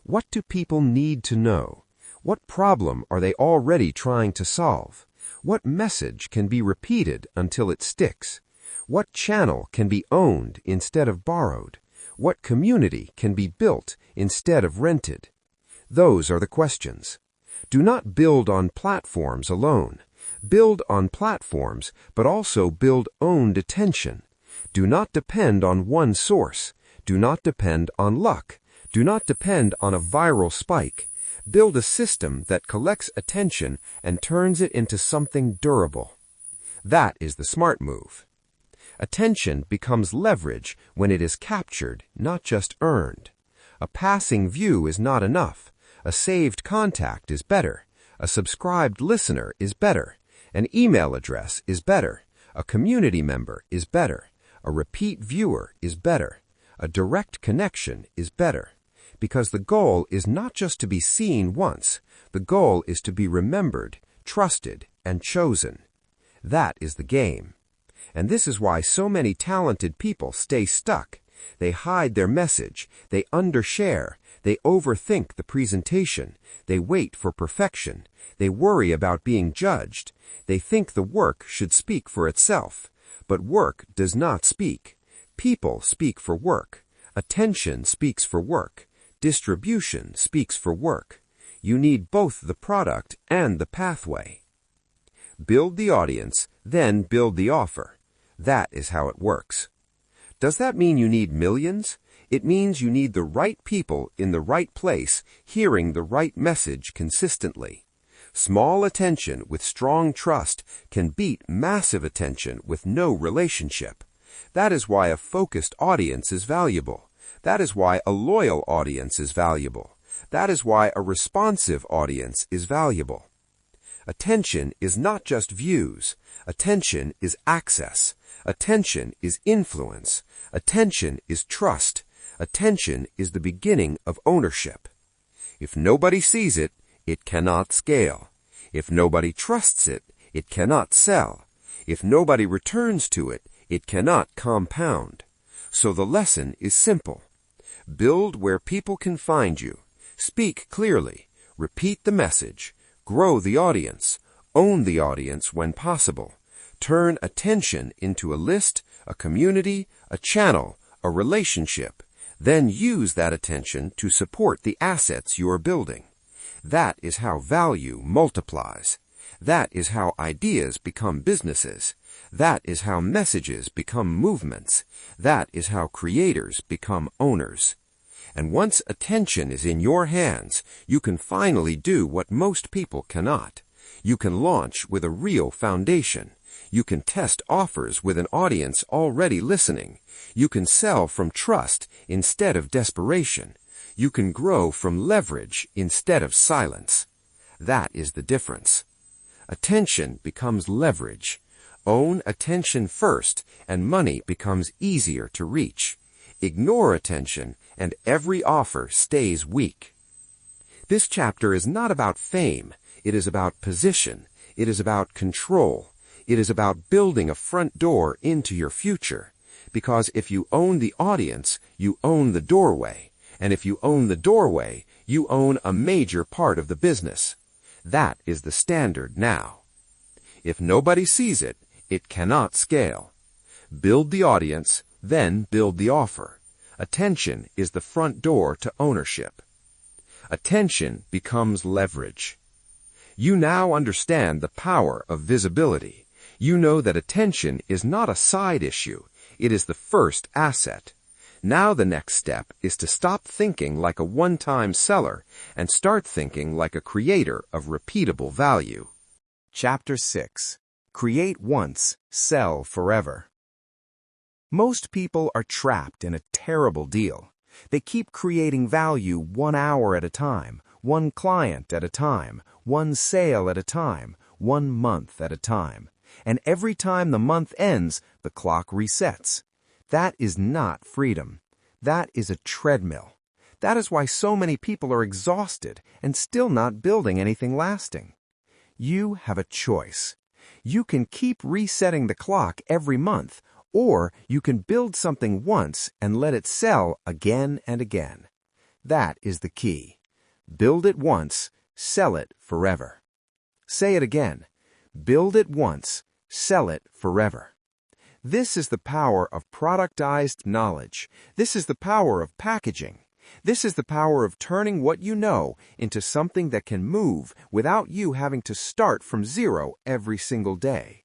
What do people need to know? What problem are they already trying to solve? What message can be repeated until it sticks? What channel can be owned instead of borrowed? What community can be built instead of rented? Those are the questions. Do not build on platforms alone. Build on platforms, but also build owned attention. Do not depend on one source. Do not depend on luck. Do not depend on a viral spike. Build a system that collects attention and turns it into something durable. That is the smart move. Attention becomes leverage when it is captured, not just earned. A passing view is not enough. A saved contact is better. A subscribed listener is better. An email address is better. A community member is better. A repeat viewer is better. A direct connection is better. Because the goal is not just to be seen once. The goal is to be remembered, trusted, and chosen. That is the game. And this is why so many talented people stay stuck. They hide their message, they undershare, they overthink the presentation, they wait for perfection, they worry about being judged, they think the work should speak for itself. But work does not speak. People speak for work. Attention speaks for work. Distribution speaks for work. You need both the product and the pathway. Build the audience, then build the offer. That is how it works. Does that mean you need millions? It means you need the right people in the right place, hearing the right message consistently. Small attention with strong trust can beat massive attention with no relationship. That is why a focused audience is valuable. That is why a loyal audience is valuable. That is why a responsive audience is valuable. Attention is not just views. Attention is access. Attention is influence. Attention is trust. Attention is the beginning of ownership. If nobody sees it, it cannot scale. If nobody trusts it, it cannot sell. If nobody returns to it, it cannot compound. So the lesson is simple. Build where people can find you. Speak clearly. Repeat the message. Grow the audience. Own the audience when possible. Turn attention into a list, a community, a channel, a relationship. Then use that attention to support the assets you are building. That is how value multiplies. That is how ideas become businesses. That is how messages become movements. That is how creators become owners. And once attention is in your hands, you can finally do what most people cannot. You can launch with a real foundation. You can test offers with an audience already listening. You can sell from trust instead of desperation. You can grow from leverage instead of silence. That is the difference. Attention becomes leverage. Own attention first, and money becomes easier to reach. Ignore attention, and every offer stays weak. This chapter is not about fame. It is about position. It is about control. It is about building a front door into your future. Because if you own the audience, you own the doorway. And if you own the doorway, you own a major part of the business. That is the standard now. If nobody sees it, it cannot scale. Build the audience, then build the offer. Attention is the front door to ownership. Attention becomes leverage. You now understand the power of visibility. You know that attention is not a side issue. It is the first asset. Now the next step is to stop thinking like a one-time seller and start thinking like a creator of repeatable value. Chapter 6. Create once, sell forever. Most people are trapped in a terrible deal. They keep creating value 1 hour at a time, one client at a time, one sale at a time, 1 month at a time. And every time the month ends, the clock resets. That is not freedom. That is a treadmill. That is why so many people are exhausted and still not building anything lasting. You have a choice. You can keep resetting the clock every month, or you can build something once and let it sell again and again. That is the key. Build it once, sell it forever. Say it again. Build it once, sell it forever. This is the power of productized knowledge. This is the power of packaging. This is the power of turning what you know into something that can move without you having to start from zero every single day.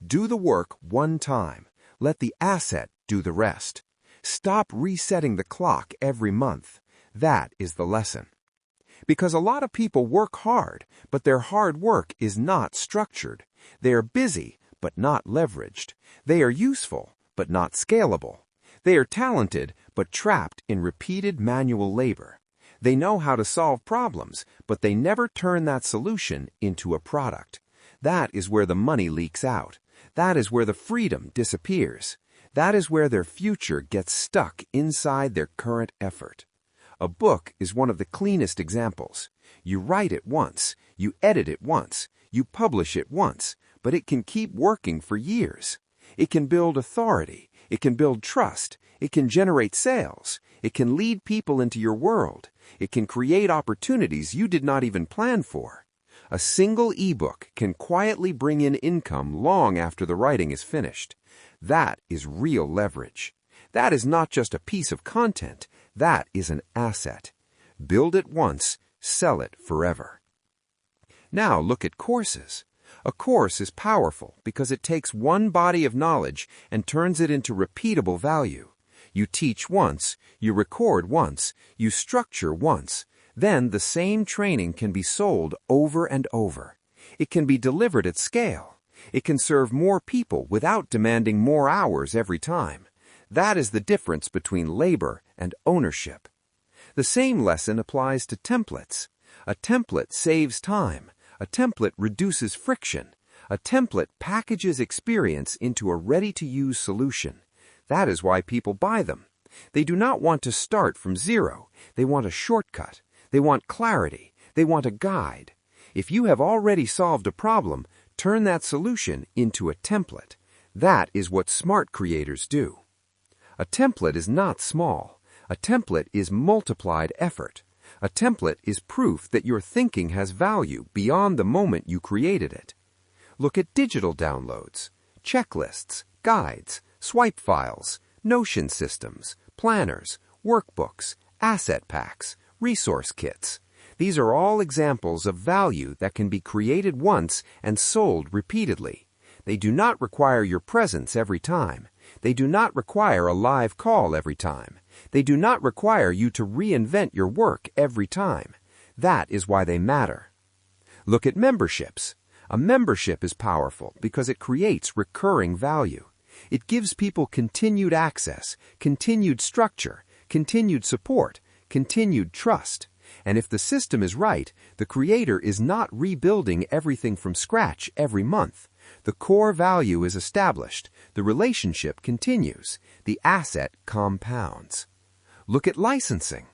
Do the work one time. Let the asset do the rest. Stop resetting the clock every month. That is the lesson. Because a lot of people work hard, but their hard work is not structured. They are busy, but not leveraged. They are useful, but not scalable. They are talented, but trapped in repeated manual labor. They know how to solve problems, but they never turn that solution into a product. That is where the money leaks out. That is where the freedom disappears. That is where their future gets stuck inside their current effort. A book is one of the cleanest examples. You write it once, you edit it once, you publish it once, but it can keep working for years. It can build authority. It can build trust. It can generate sales. It can lead people into your world. It can create opportunities you did not even plan for. A single ebook can quietly bring in income long after the writing is finished. That is real leverage. That is not just a piece of content. That is an asset. Build it once, sell it forever. Now look at courses. A course is powerful because it takes one body of knowledge and turns it into repeatable value. You teach once, you record once, you structure once. Then the same training can be sold over and over. It can be delivered at scale. It can serve more people without demanding more hours every time. That is the difference between labor and ownership. The same lesson applies to templates. A template saves time. A template reduces friction. A template packages experience into a ready-to-use solution. That is why people buy them. They do not want to start from zero. They want a shortcut. They want clarity. They want a guide. If you have already solved a problem, turn that solution into a template. That is what smart creators do. A template is not small. A template is multiplied effort. A template is proof that your thinking has value beyond the moment you created it. Look at digital downloads, checklists, guides, swipe files, Notion systems, planners, workbooks, asset packs, resource kits. These are all examples of value that can be created once and sold repeatedly. They do not require your presence every time. They do not require a live call every time. They do not require you to reinvent your work every time. That is why they matter. Look at memberships. A membership is powerful because it creates recurring value. It gives people continued access, continued structure, continued support, continued trust. And if the system is right, the creator is not rebuilding everything from scratch every month. The core value is established. The relationship continues. The asset compounds. Look at licensing.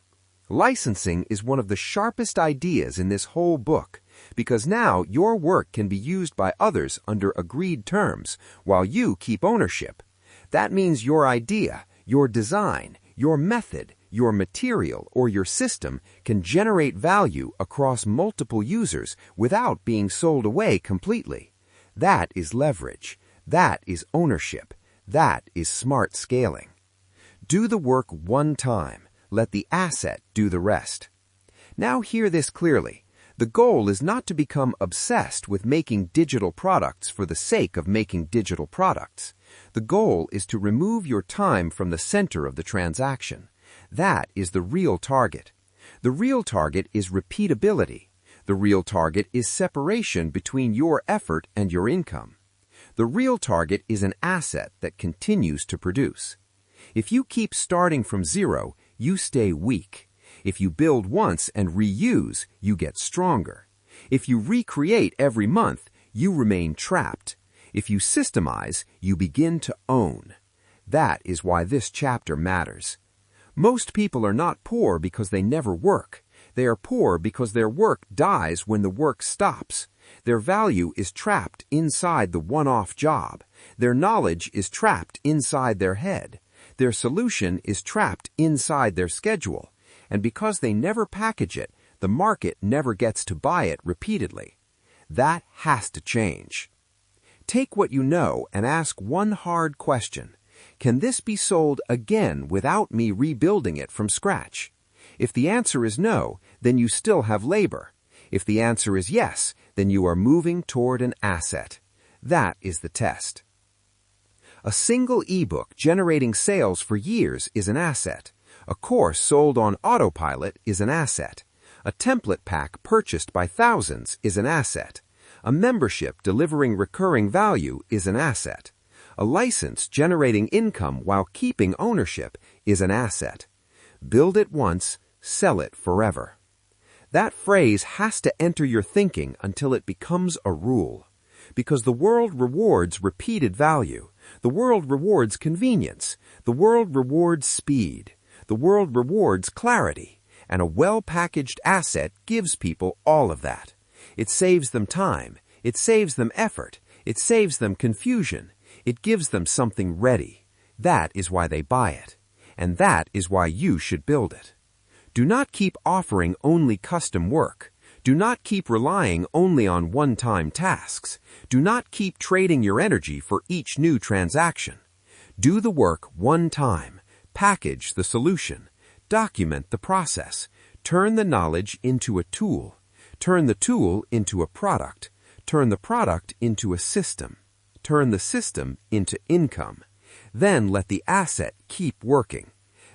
Licensing is one of the sharpest ideas in this whole book, because now your work can be used by others under agreed terms, while you keep ownership. That means your idea, your design, your method, your material, or your system can generate value across multiple users without being sold away completely. That is leverage. That is ownership. That is smart scaling. Do the work one time. Let the asset do the rest. Now hear this clearly. The goal is not to become obsessed with making digital products for the sake of making digital products. The goal is to remove your time from the center of the transaction. That is the real target. The real target is repeatability. The real target is separation between your effort and your income. The real target is an asset that continues to produce. If you keep starting from zero, you stay weak. If you build once and reuse, you get stronger. If you recreate every month, you remain trapped. If you systemize, you begin to own. That is why this chapter matters. Most people are not poor because they never work. They are poor because their work dies when the work stops. Their value is trapped inside the one-off job. Their knowledge is trapped inside their head. Their solution is trapped inside their schedule. And because they never package it, the market never gets to buy it repeatedly. That has to change. Take what you know and ask one hard question. Can this be sold again without me rebuilding it from scratch? If the answer is no, then you still have labor. If the answer is yes, then you are moving toward an asset. That is the test. A single ebook generating sales for years is an asset. A course sold on autopilot is an asset. A template pack purchased by thousands is an asset. A membership delivering recurring value is an asset. A license generating income while keeping ownership is an asset. Build it once, sell it forever. That phrase has to enter your thinking until it becomes a rule. Because the world rewards repeated value. The world rewards convenience. The world rewards speed. The world rewards clarity. And a well-packaged asset gives people all of that. It saves them time. It saves them effort. It saves them confusion. It gives them something ready. That is why they buy it. And that is why you should build it. Do not keep offering only custom work. Do not keep relying only on one-time tasks. Do not keep trading your energy for each new transaction. Do the work one time. Package the solution. Document the process. Turn the knowledge into a tool. Turn the tool into a product. Turn the product into a system. Turn the system into income. Then let the asset keep working.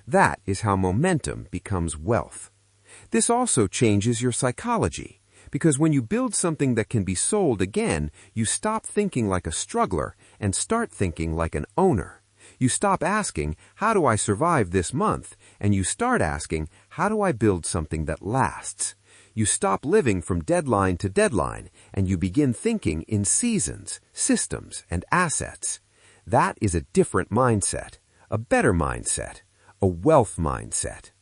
That is how momentum becomes wealth. This also changes your psychology, because when you build something that can be sold again, you stop thinking like a struggler and start thinking like an owner. You stop asking, how do I survive this month? And you start asking, how do I build something that lasts? You stop living from deadline to deadline, and you begin thinking in seasons, systems, and assets. That is a different mindset, a better mindset, a wealth mindset.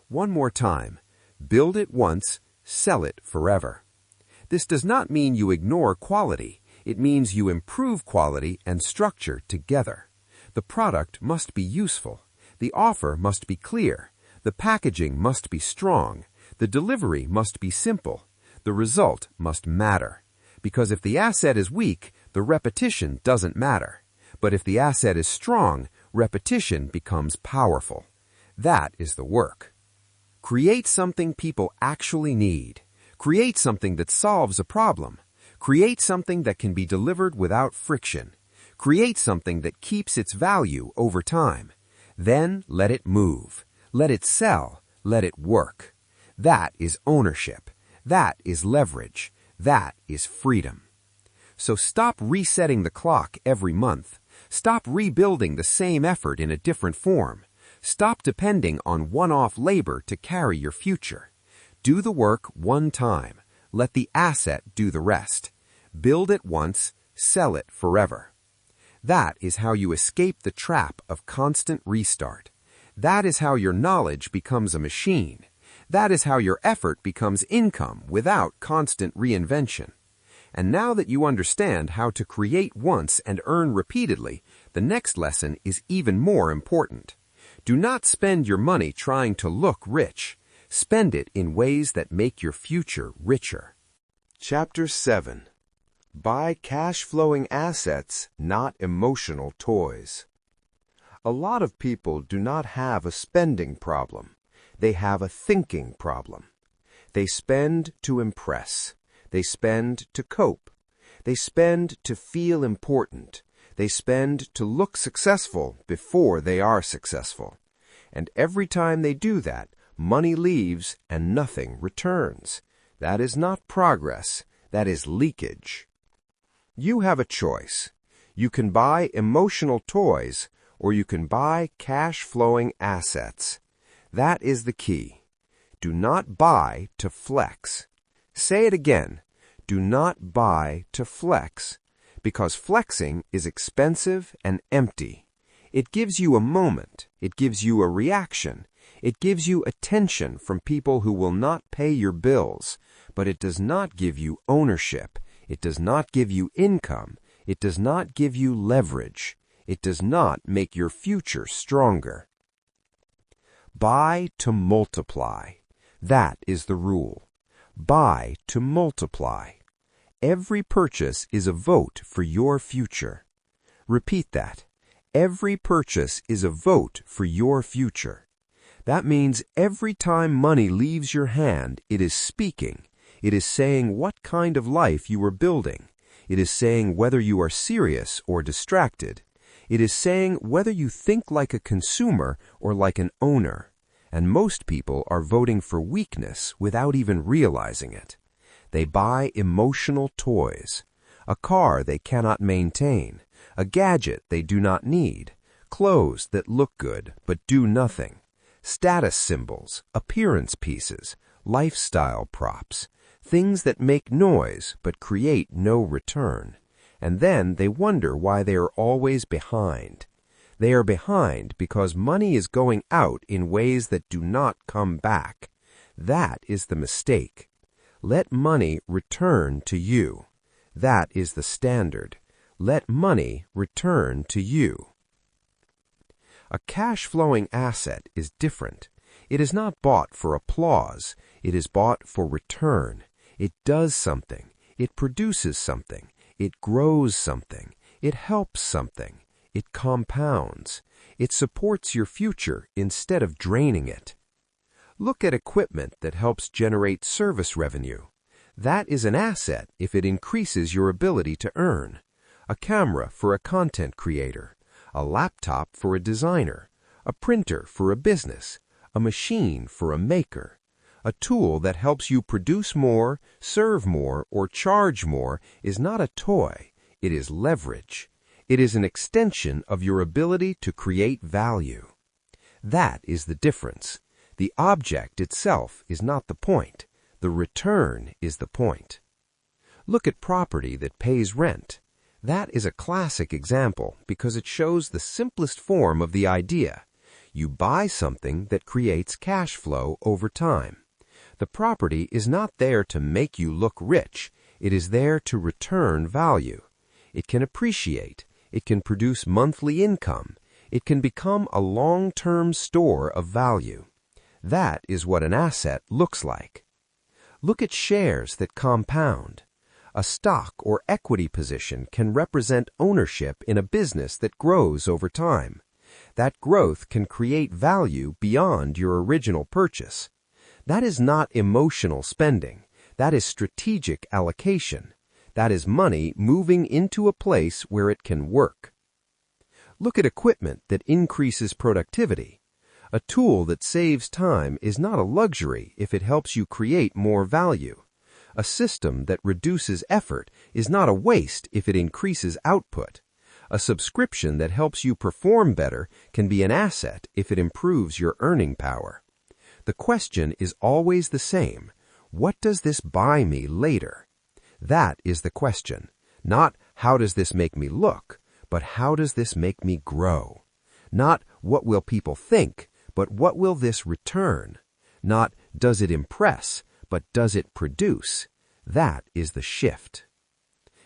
One more time. Build it once, sell it forever. This does not mean you ignore quality. It means you improve quality and structure together. The product must be useful. The offer must be clear. The packaging must be strong. The delivery must be simple. The result must matter. Because if the asset is weak, the repetition doesn't matter. But if the asset is strong, repetition becomes powerful. That is the work. Create something people actually need. Create something that solves a problem. Create something that can be delivered without friction. Create something that keeps its value over time. Then let it move. Let it sell. Let it work. That is ownership. That is leverage. That is freedom. So stop resetting the clock every month. Stop rebuilding the same effort in a different form. Stop depending on one-off labor to carry your future. Do the work one time. Let the asset do the rest. Build it once, sell it forever. That is how you escape the trap of constant restart. That is how your knowledge becomes a machine. That is how your effort becomes income without constant reinvention. And now that you understand how to create once and earn repeatedly, the next lesson is even more important. Do not spend your money trying to look rich. Spend it in ways that make your future richer. Chapter 7. Buy cash-flowing assets, not emotional toys. A lot of people do not have a spending problem. They have a thinking problem. They spend to impress. They spend to cope. They spend to feel important. They spend to look successful before they are successful. And every time they do that, money leaves and nothing returns. That is not progress. That is leakage. You have a choice. You can buy emotional toys or you can buy cash-flowing assets. That is the key. Do not buy to flex. Say it again. Do not buy to flex, because flexing is expensive and empty. It gives you a moment. It gives you a reaction. It gives you attention from people who will not pay your bills, but it does not give you ownership. It does not give you income. It does not give you leverage. It does not make your future stronger. Buy to multiply. That is the rule. Buy to multiply. Every purchase is a vote for your future. Repeat that. Every purchase is a vote for your future. That means every time money leaves your hand, it is speaking. It is saying what kind of life you are building. It is saying whether you are serious or distracted. It is saying whether you think like a consumer or like an owner. And most people are voting for weakness without even realizing it. They buy emotional toys, a car they cannot maintain, a gadget they do not need, clothes that look good but do nothing, status symbols, appearance pieces, lifestyle props, things that make noise but create no return. And then they wonder why they are always behind. They are behind because money is going out in ways that do not come back. That is the mistake. Let money return to you. That is the standard. Let money return to you. A cash-flowing asset is different. It is not bought for applause. It is bought for return. It does something. It produces something. It grows something. It helps something. It compounds. It supports your future instead of draining it. Look at equipment that helps generate service revenue. That is an asset if it increases your ability to earn. A camera for a content creator, a laptop for a designer, a printer for a business, a machine for a maker. A tool that helps you produce more, serve more, or charge more is not a toy. It is leverage. It is an extension of your ability to create value. That is the difference. The object itself is not the point. The return is the point. Look at property that pays rent. That is a classic example because it shows the simplest form of the idea. You buy something that creates cash flow over time. The property is not there to make you look rich. It is there to return value. It can appreciate. It can produce monthly income. It can become a long-term store of value. That is what an asset looks like. Look at shares that compound. A stock or equity position can represent ownership in a business that grows over time. That growth can create value beyond your original purchase. That is not emotional spending. That is strategic allocation. That is money moving into a place where it can work. Look at equipment that increases productivity. A tool that saves time is not a luxury if it helps you create more value. A system that reduces effort is not a waste if it increases output. A subscription that helps you perform better can be an asset if it improves your earning power. The question is always the same. What does this buy me later? That is the question. Not how does this make me look, but how does this make me grow? Not what will people think, but what will this return? Not does it impress, but does it produce? That is the shift.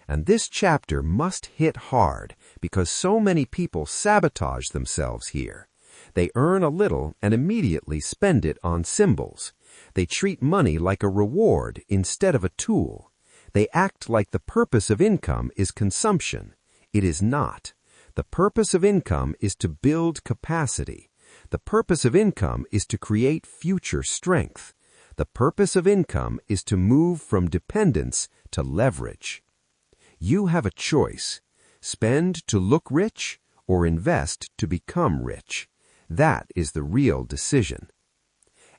And this chapter must hit hard because so many people sabotage themselves here. They earn a little and immediately spend it on symbols. They treat money like a reward instead of a tool. They act like the purpose of income is consumption. It is not. The purpose of income is to build capacity. The purpose of income is to create future strength. The purpose of income is to move from dependence to leverage. You have a choice. Spend to look rich or invest to become rich. That is the real decision.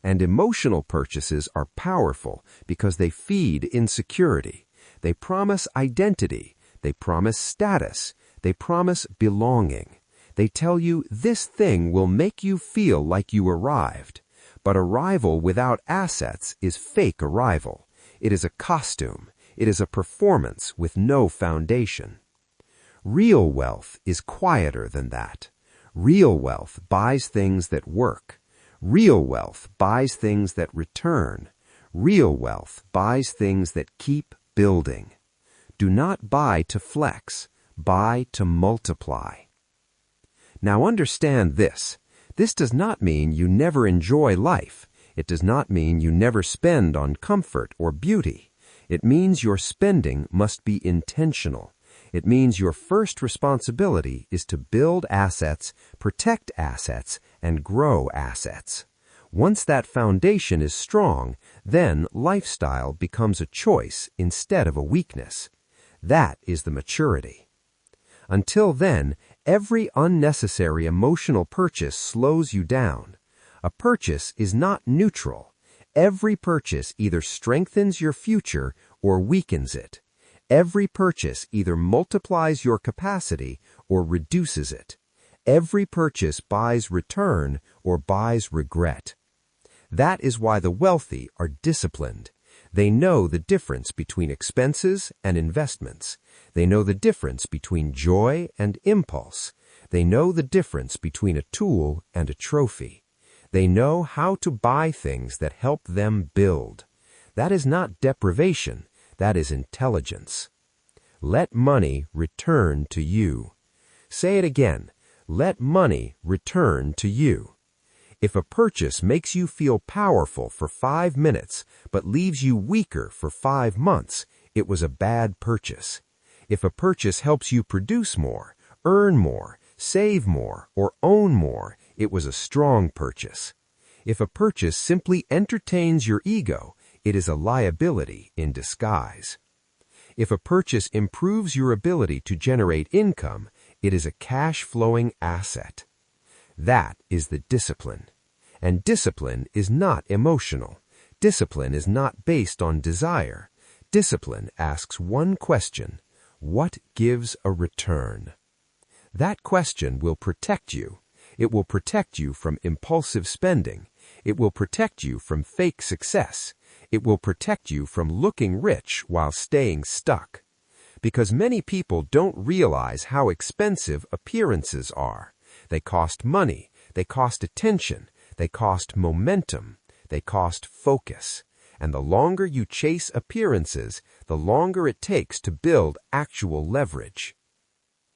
And emotional purchases are powerful because they feed insecurity. They promise identity. They promise status. They promise belonging. They tell you this thing will make you feel like you arrived. But arrival without assets is fake arrival. It is a costume. It is a performance with no foundation. Real wealth is quieter than that. Real wealth buys things that work. Real wealth buys things that return. Real wealth buys things that keep building. Do not buy to flex. Buy to multiply. Now understand this. This does not mean you never enjoy life. It does not mean you never spend on comfort or beauty. It means your spending must be intentional. It means your first responsibility is to build assets, protect assets, and grow assets. Once that foundation is strong, then lifestyle becomes a choice instead of a weakness. That is the maturity. Until then, every unnecessary emotional purchase slows you down. A purchase is not neutral. Every purchase either strengthens your future or weakens it. Every purchase either multiplies your capacity or reduces it. Every purchase buys return or buys regret. That is why the wealthy are disciplined. They know the difference between expenses and investments. They know the difference between joy and impulse. They know the difference between a tool and a trophy. They know how to buy things that help them build. That is not deprivation. That is intelligence. Let money return to you. Say it again. Let money return to you. If a purchase makes you feel powerful for 5 minutes but leaves you weaker for 5 months, it was a bad purchase. If a purchase helps you produce more, earn more, save more, or own more, it was a strong purchase. If a purchase simply entertains your ego, it is a liability in disguise. If a purchase improves your ability to generate income, it is a cash-flowing asset. That is the discipline. And discipline is not emotional. Discipline is not based on desire. Discipline asks one question: what gives a return? That question will protect you. It will protect you from impulsive spending. It will protect you from fake success. It will protect you from looking rich while staying stuck. Because many people don't realize how expensive appearances are. They cost money. They cost attention. They cost momentum. They cost focus. And the longer you chase appearances, the longer it takes to build actual leverage.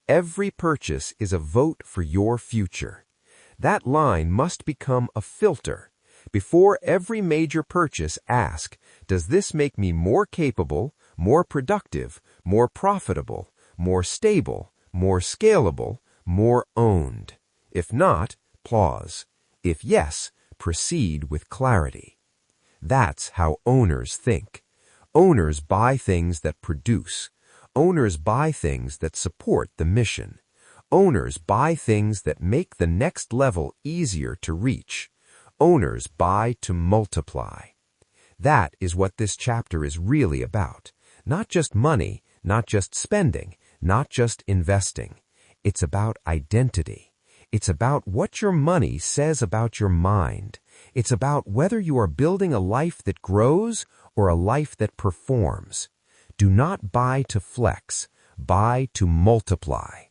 Every purchase is a vote for your future. That line must become a filter. Before every major purchase, ask, does this make me more capable, more productive, more profitable, more stable, more scalable, more owned? If not, pause. If yes, proceed with clarity. That's how owners think. Owners buy things that produce. Owners buy things that support the mission. Owners buy things that make the next level easier to reach. Owners buy to multiply. That is what this chapter is really about. Not just money, not just spending, not just investing. It's about identity. It's about what your money says about your mind. It's about whether you are building a life that grows or a life that performs. Do not buy to flex. Buy to multiply.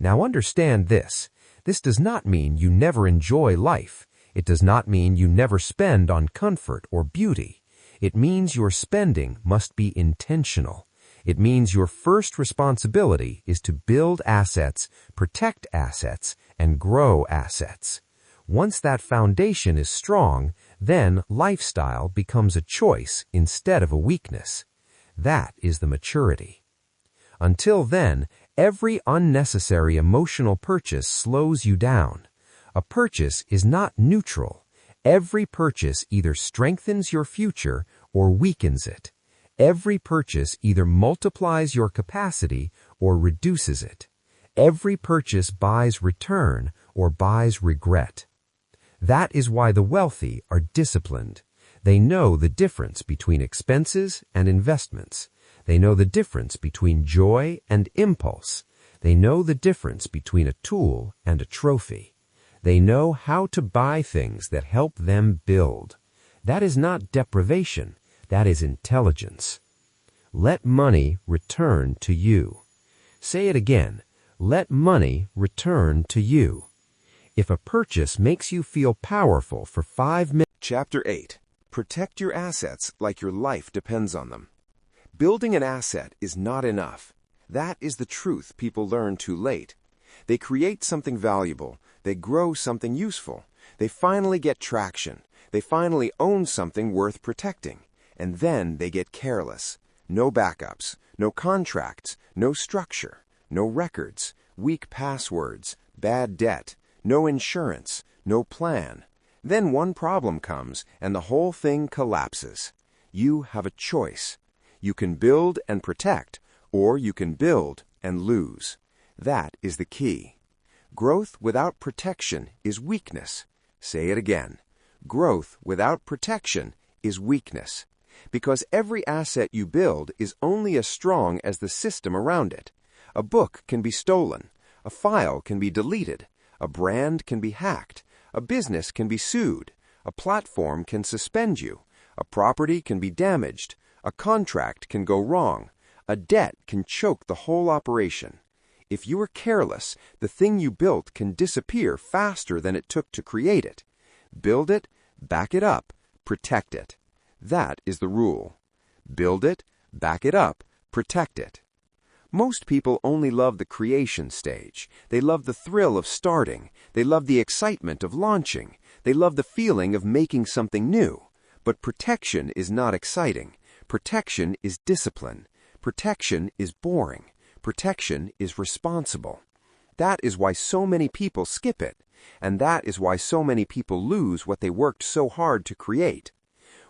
Now understand this. This does not mean you never enjoy life. It does not mean you never spend on comfort or beauty. It means your spending must be intentional. It means your first responsibility is to build assets, protect assets, and grow assets. Once that foundation is strong, then lifestyle becomes a choice instead of a weakness. That is the maturity. Until then, every unnecessary emotional purchase slows you down. A purchase is not neutral. Every purchase either strengthens your future or weakens it. Every purchase either multiplies your capacity or reduces it. Every purchase buys return or buys regret. That is why the wealthy are disciplined. They know the difference between expenses and investments. They know the difference between joy and impulse. They know the difference between a tool and a trophy. They know how to buy things that help them build. That is not deprivation. That is intelligence. Let money return to you. Say it again. Let money return to you. If a purchase makes you feel powerful for 5 minutes. Chapter 8. Protect your assets like your life depends on them. Building an asset is not enough. That is the truth people learn too late. They create something valuable. They grow something useful. They finally get traction. They finally own something worth protecting. And then they get careless. No backups, no contracts, no structure, no records, weak passwords, bad debt, no insurance, no plan. Then one problem comes and the whole thing collapses. You have a choice. You can build and protect, or you can build and lose. That is the key. Growth without protection is weakness. Say it again. Growth without protection is weakness. Because every asset you build is only as strong as the system around it. A book can be stolen. A file can be deleted. A brand can be hacked. A business can be sued. A platform can suspend you. A property can be damaged. A contract can go wrong. A debt can choke the whole operation. If you are careless, the thing you built can disappear faster than it took to create it. Build it, back it up, protect it. That is the rule. Build it, back it up, protect it. Most people only love the creation stage. They love the thrill of starting. They love the excitement of launching. They love the feeling of making something new. But protection is not exciting. Protection is discipline. Protection is boring. Protection is responsible. That is why so many people skip it. And that is why so many people lose what they worked so hard to create.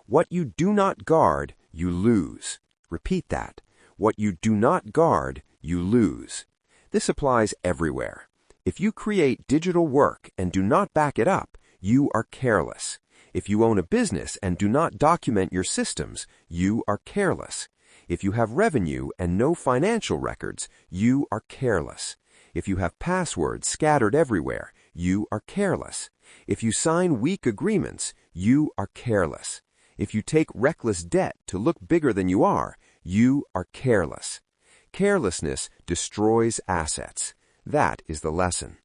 What you do not guard, you lose. Repeat that. What you do not guard, you lose. This applies everywhere. If you create digital work and do not back it up, you are careless. If you own a business and do not document your systems, you are careless. If you have revenue and no financial records, you are careless. If you have passwords scattered everywhere, you are careless. If you sign weak agreements, you are careless. If you take reckless debt to look bigger than you are, you are careless. Carelessness destroys assets. That is the lesson.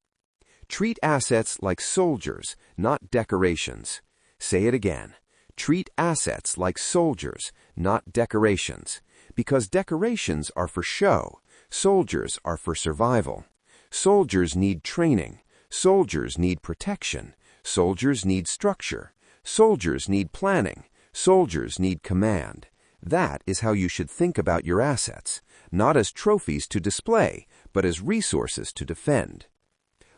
Treat assets like soldiers, not decorations. Say it again. Treat assets like soldiers, not decorations. Because decorations are for show. Soldiers are for survival. Soldiers need training. Soldiers need protection. Soldiers need structure. Soldiers need planning. Soldiers need command. That is how you should think about your assets, not as trophies to display, but as resources to defend.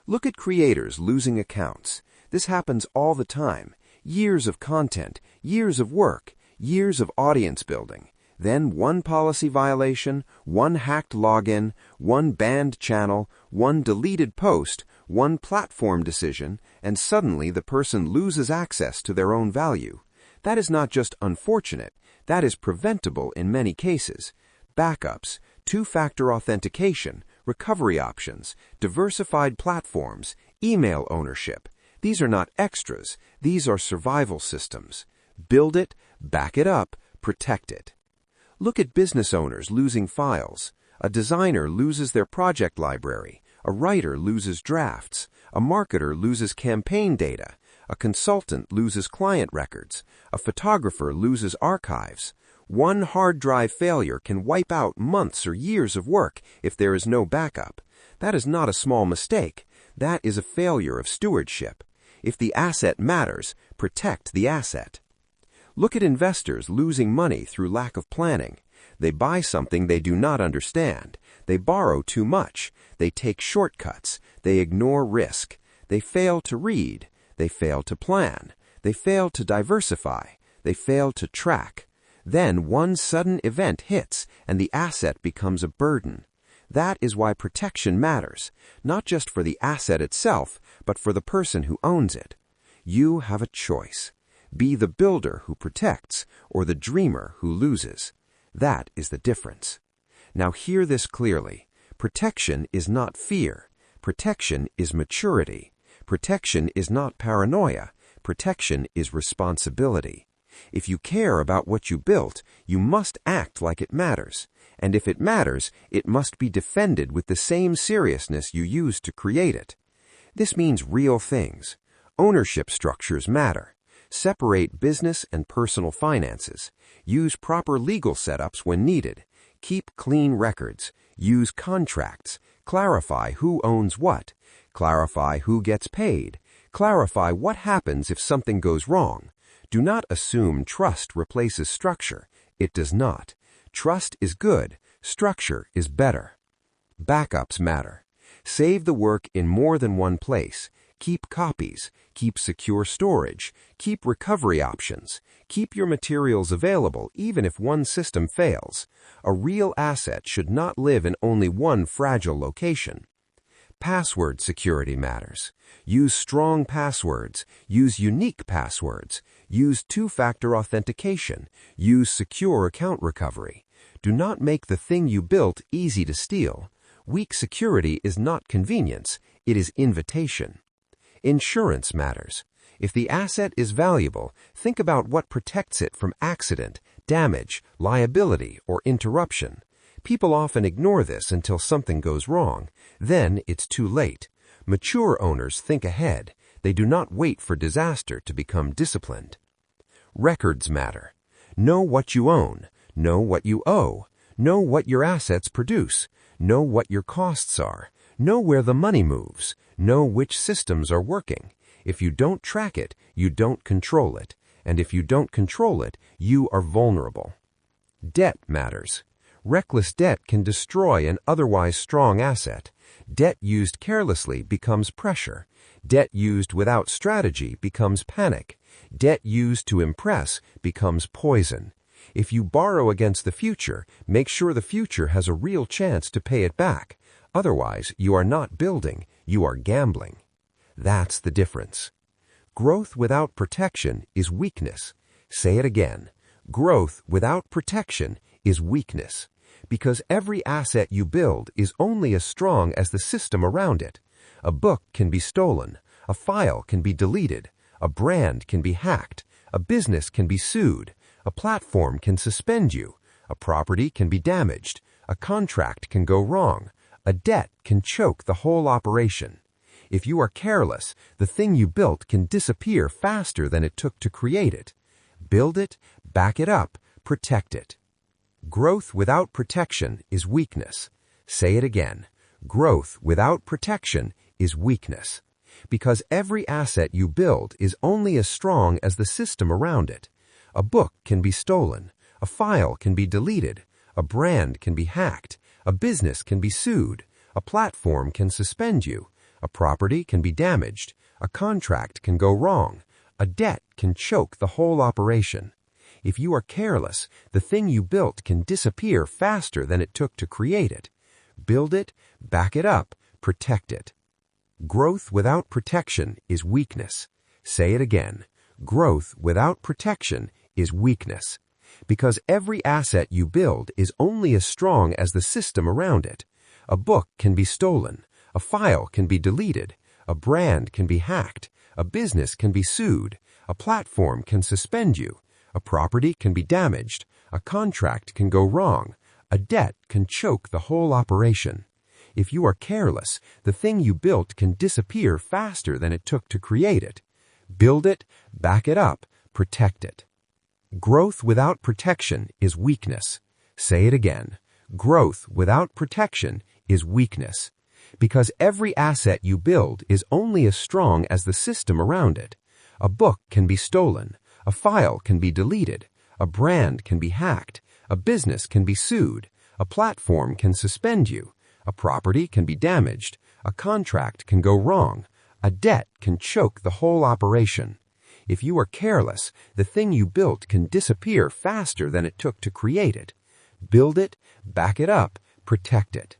Look at creators losing accounts. This happens all the time. Years of content, years of work, years of audience building. Then one policy violation, one hacked login, one banned channel, one deleted post, one platform decision, and suddenly the person loses access to their own value. That is not just unfortunate, that is preventable in many cases. Backups, two-factor authentication, recovery options, diversified platforms, email ownership. These are not extras, these are survival systems. Build it, back it up, protect it. Look at business owners losing files. A designer loses their project library. A writer loses drafts. A marketer loses campaign data. A consultant loses client records. A photographer loses archives. One hard drive failure can wipe out months or years of work if there is no backup. That is not a small mistake. That is a failure of stewardship. If the asset matters, protect the asset. Look at investors losing money through lack of planning. They buy something they do not understand. They borrow too much. They take shortcuts. They ignore risk. They fail to read. They fail to plan. They fail to diversify. They fail to track. Then one sudden event hits and the asset becomes a burden. That is why protection matters, not just for the asset itself, but for the person who owns it. You have a choice. Be the builder who protects or the dreamer who loses. That is the difference. Now hear this clearly. Protection is not fear. Protection is maturity. Protection is not paranoia. Protection is responsibility. If you care about what you built, you must act like it matters. And if it matters, it must be defended with the same seriousness you used to create it. This means real things. Ownership structures matter. Separate business and personal finances. Use proper legal setups when needed. Keep clean records. Use contracts. Clarify who owns what. Clarify who gets paid. Clarify what happens if something goes wrong. Do not assume trust replaces structure. It does not. Trust is good. Structure is better. Backups matter. Save the work in more than one place. Keep copies. Keep secure storage. Keep recovery options. Keep your materials available even if one system fails. A real asset should not live in only one fragile location. Password security matters. Use strong passwords. Use unique passwords. Use two-factor authentication. Use secure account recovery. Do not make the thing you built easy to steal. Weak security is not convenience. It is invitation. Insurance matters. If the asset is valuable, think about what protects it from accident, damage, liability, or interruption. People often ignore this until something goes wrong. Then it's too late. Mature owners think ahead. They do not wait for disaster to become disciplined. Records matter. Know what you own. Know what you owe. Know what your assets produce. Know what your costs are. Know where the money moves. Know which systems are working. If you don't track it, you don't control it. And if you don't control it, you are vulnerable. Debt matters. Reckless debt can destroy an otherwise strong asset. Debt used carelessly becomes pressure. Debt used without strategy becomes panic. Debt used to impress becomes poison. If you borrow against the future, make sure the future has a real chance to pay it back. Otherwise, you are not building, you are gambling. That's the difference. Growth without protection is weakness. Say it again. Growth without protection is weakness. Because every asset you build is only as strong as the system around it. A book can be stolen. A file can be deleted. A brand can be hacked. A business can be sued. A platform can suspend you. A property can be damaged. A contract can go wrong. A debt can choke the whole operation. If you are careless, the thing you built can disappear faster than it took to create it. Build it, back it up, protect it. Growth without protection is weakness. Say it again. Growth without protection is weakness. Because every asset you build is only as strong as the system around it. A book can be stolen. A file can be deleted. A brand can be hacked. A business can be sued. A platform can suspend you. A property can be damaged. A contract can go wrong. A debt can choke the whole operation. If you are careless, the thing you built can disappear faster than it took to create it. Build it, back it up, protect it. Growth without protection is weakness. Say it again. Growth without protection is weakness. Because every asset you build is only as strong as the system around it. A book can be stolen. A file can be deleted. A brand can be hacked. A business can be sued. A platform can suspend you. A property can be damaged. A contract can go wrong. A debt can choke the whole operation. If you are careless, the thing you built can disappear faster than it took to create it. Build it, back it up, protect it. Growth without protection is weakness. Say it again. Growth without protection is weakness. Because every asset you build is only as strong as the system around it. A book can be stolen. A file can be deleted. A brand can be hacked. A business can be sued. A platform can suspend you. A property can be damaged. A contract can go wrong. A debt can choke the whole operation. If you are careless, the thing you built can disappear faster than it took to create it. Build it, back it up, protect it.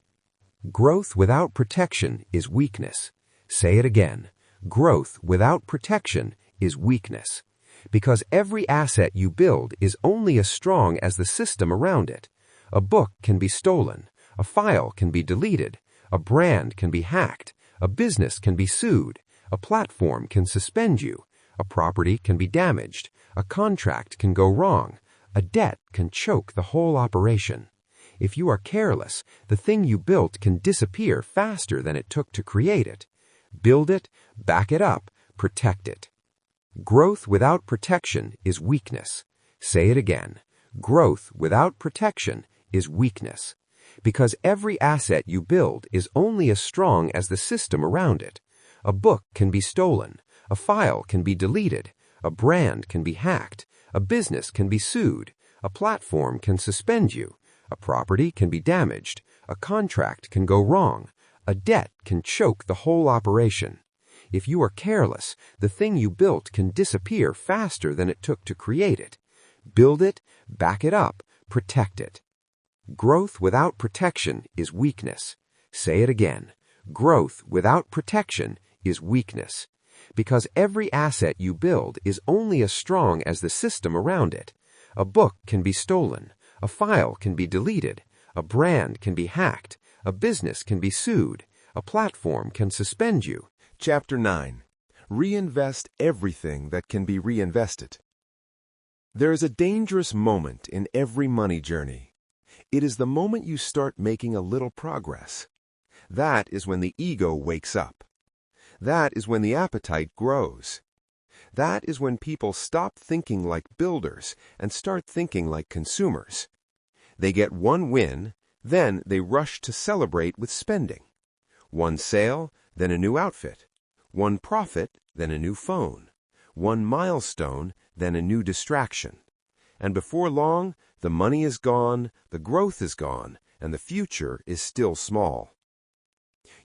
Growth without protection is weakness. Say it again. Growth without protection is weakness. Because every asset you build is only as strong as the system around it. A book can be stolen. A file can be deleted. A brand can be hacked. A business can be sued. A platform can suspend you. A property can be damaged. A contract can go wrong. A debt can choke the whole operation. If you are careless, the thing you built can disappear faster than it took to create it. Build it, back it up, protect it. Growth without protection is weakness. Say it again. Growth without protection is weakness. Because every asset you build is only as strong as the system around it. A book can be stolen. A file can be deleted. A brand can be hacked. A business can be sued. A platform can suspend you. A property can be damaged. A contract can go wrong. A debt can choke the whole operation. If you are careless, the thing you built can disappear faster than it took to create it. Build it, back it up, protect it. Growth without protection is weakness. Say it again. Growth without protection is weakness. Because every asset you build is only as strong as the system around it. A book can be stolen. A file can be deleted. A brand can be hacked. A business can be sued. A platform can suspend you. Chapter 9. Reinvest everything that can be reinvested. There is a dangerous moment in every money journey. It is the moment you start making a little progress. That is when the ego wakes up. That is when the appetite grows. That is when people stop thinking like builders and start thinking like consumers. They get one win, Then they rush to celebrate with spending. One sale, then a new outfit. One profit, then a new phone. One milestone, then a new distraction. And before long, the money is gone, the growth is gone, and the future is still small.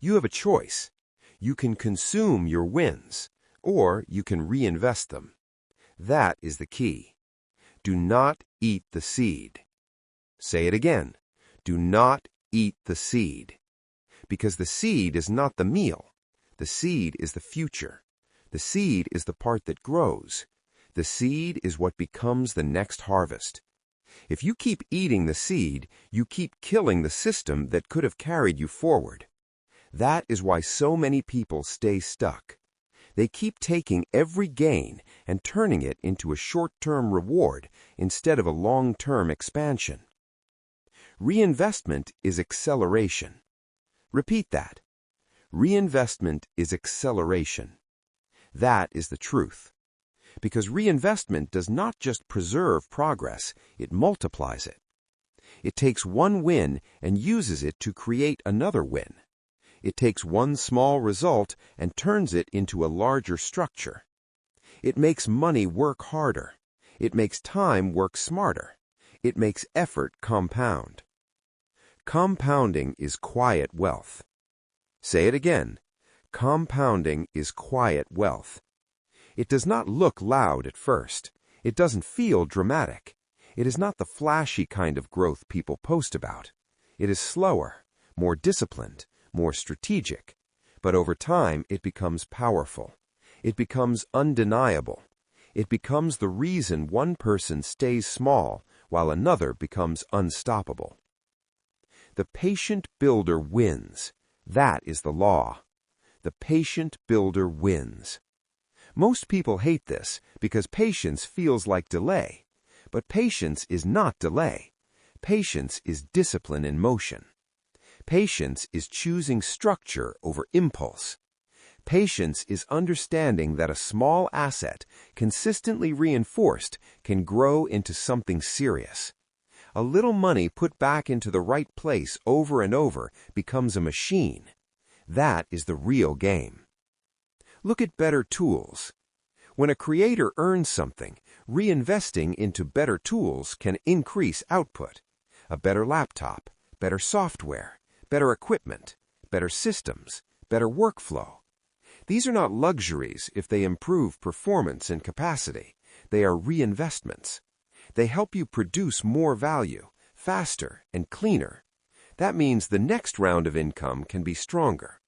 You have a choice. You can consume your wins, or you can reinvest them. That is the key. Do not eat the seed. Say it again. Do not eat the seed. Because the seed is not the meal. The seed is the future. The seed is the part that grows. The seed is what becomes the next harvest. If you keep eating the seed, you keep killing the system that could have carried you forward. That is why so many people stay stuck. They keep taking every gain and turning it into a short-term reward instead of a long-term expansion. Reinvestment is acceleration. Repeat that. Reinvestment is acceleration. That is the truth. Because reinvestment does not just preserve progress, it multiplies it. It takes one win and uses it to create another win. It takes one small result and turns it into a larger structure. It makes money work harder. It makes time work smarter. It makes effort compound. Compounding is quiet wealth. Say it again. Compounding is quiet wealth. It does not look loud at first. It doesn't feel dramatic. It is not the flashy kind of growth people post about. It is slower, more disciplined, more strategic. But over time, it becomes powerful. It becomes undeniable. It becomes the reason one person stays small while another becomes unstoppable. The patient builder wins. That is the law. The patient builder wins. Most people hate this because patience feels like delay. But patience is not delay. Patience is discipline in motion. Patience is choosing structure over impulse. Patience is understanding that a small asset, consistently reinforced, can grow into something serious. A little money put back into the right place over and over becomes a machine. That is the real game. Look at better tools. When a creator earns something, reinvesting into better tools can increase output. A better laptop, better software, better equipment, better systems, better workflow. These are not luxuries if they improve performance and capacity. They are reinvestments. They help you produce more value, faster and cleaner. That means the next round of income can be stronger.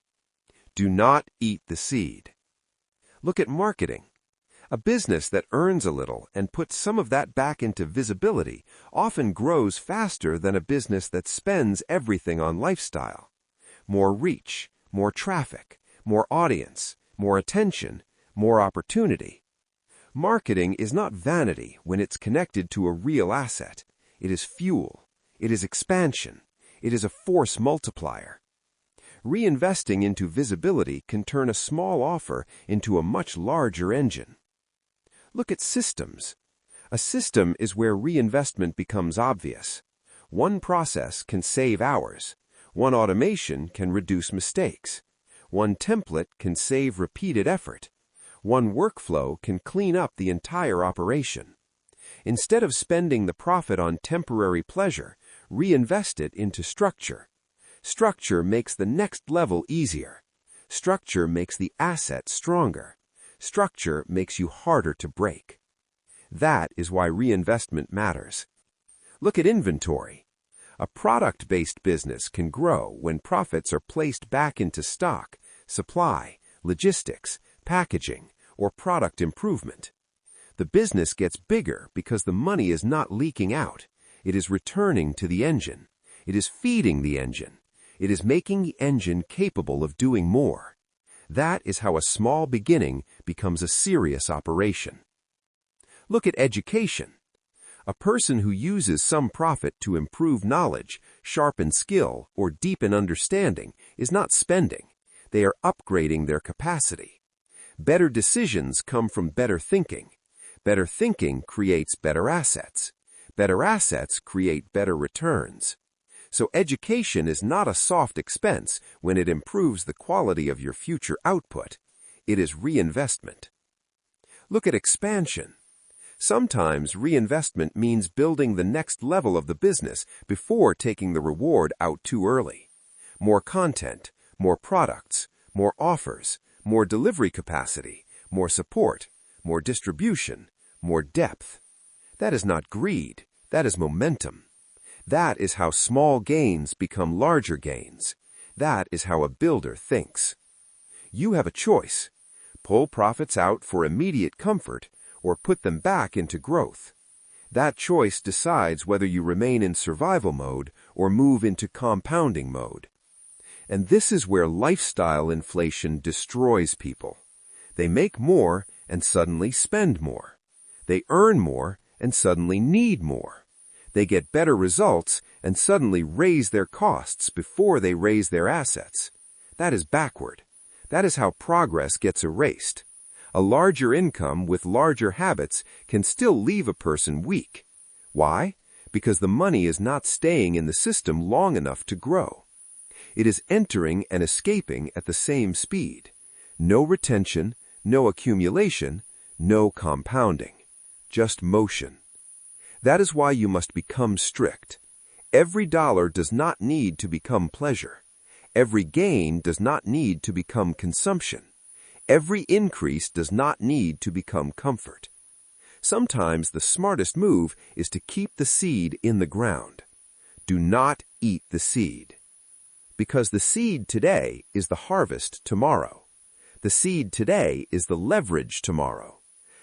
Do not eat the seed. Look at marketing. A business that earns a little and puts some of that back into visibility often grows faster than a business that spends everything on lifestyle. More reach, more traffic, more audience, more attention, more opportunity. Marketing is not vanity when it's connected to a real asset. It is fuel. It is expansion. It is a force multiplier. Reinvesting into visibility can turn a small offer into a much larger engine. Look at systems. A system is where reinvestment becomes obvious. One process can save hours. One automation can reduce mistakes. One template can save repeated effort. One workflow can clean up the entire operation. Instead of spending the profit on temporary pleasure, reinvest it into structure. Structure makes the next level easier. Structure makes the asset stronger. Structure makes you harder to break. That is why reinvestment matters. Look at inventory. A product-based business can grow when profits are placed back into stock, supply, logistics, packaging, or product improvement. The business gets bigger because the money is not leaking out. It is returning to the engine. It is feeding the engine. It is making the engine capable of doing more. That is how a small beginning becomes a serious operation. Look at education. A person who uses some profit to improve knowledge, sharpen skill, or deepen understanding is not spending. They are upgrading their capacity. Better decisions come from better thinking. Better thinking creates better assets. Better assets create better returns. So education is not a soft expense when it improves the quality of your future output. It is reinvestment. Look at expansion. Sometimes reinvestment means building the next level of the business before taking the reward out too early. More content, more products, more offers, more delivery capacity, more support, more distribution, more depth. That is not greed, that is momentum. That is how small gains become larger gains. That is how a builder thinks. You have a choice. Pull profits out for immediate comfort or put them back into growth. That choice decides whether you remain in survival mode or move into compounding mode. And this is where lifestyle inflation destroys people. They make more and suddenly spend more. They earn more and suddenly need more. They get better results and suddenly raise their costs before they raise their assets. That is backward. That is how progress gets erased. A larger income with larger habits can still leave a person weak. Why? Because the money is not staying in the system long enough to grow. It is entering and escaping at the same speed. No retention, no accumulation, no compounding. Just motion. That is why you must become strict. Every dollar does not need to become pleasure. Every gain does not need to become consumption. Every increase does not need to become comfort. Sometimes the smartest move is to keep the seed in the ground. Do not eat the seed. Because the seed today is the harvest tomorrow. The seed today is the leverage tomorrow.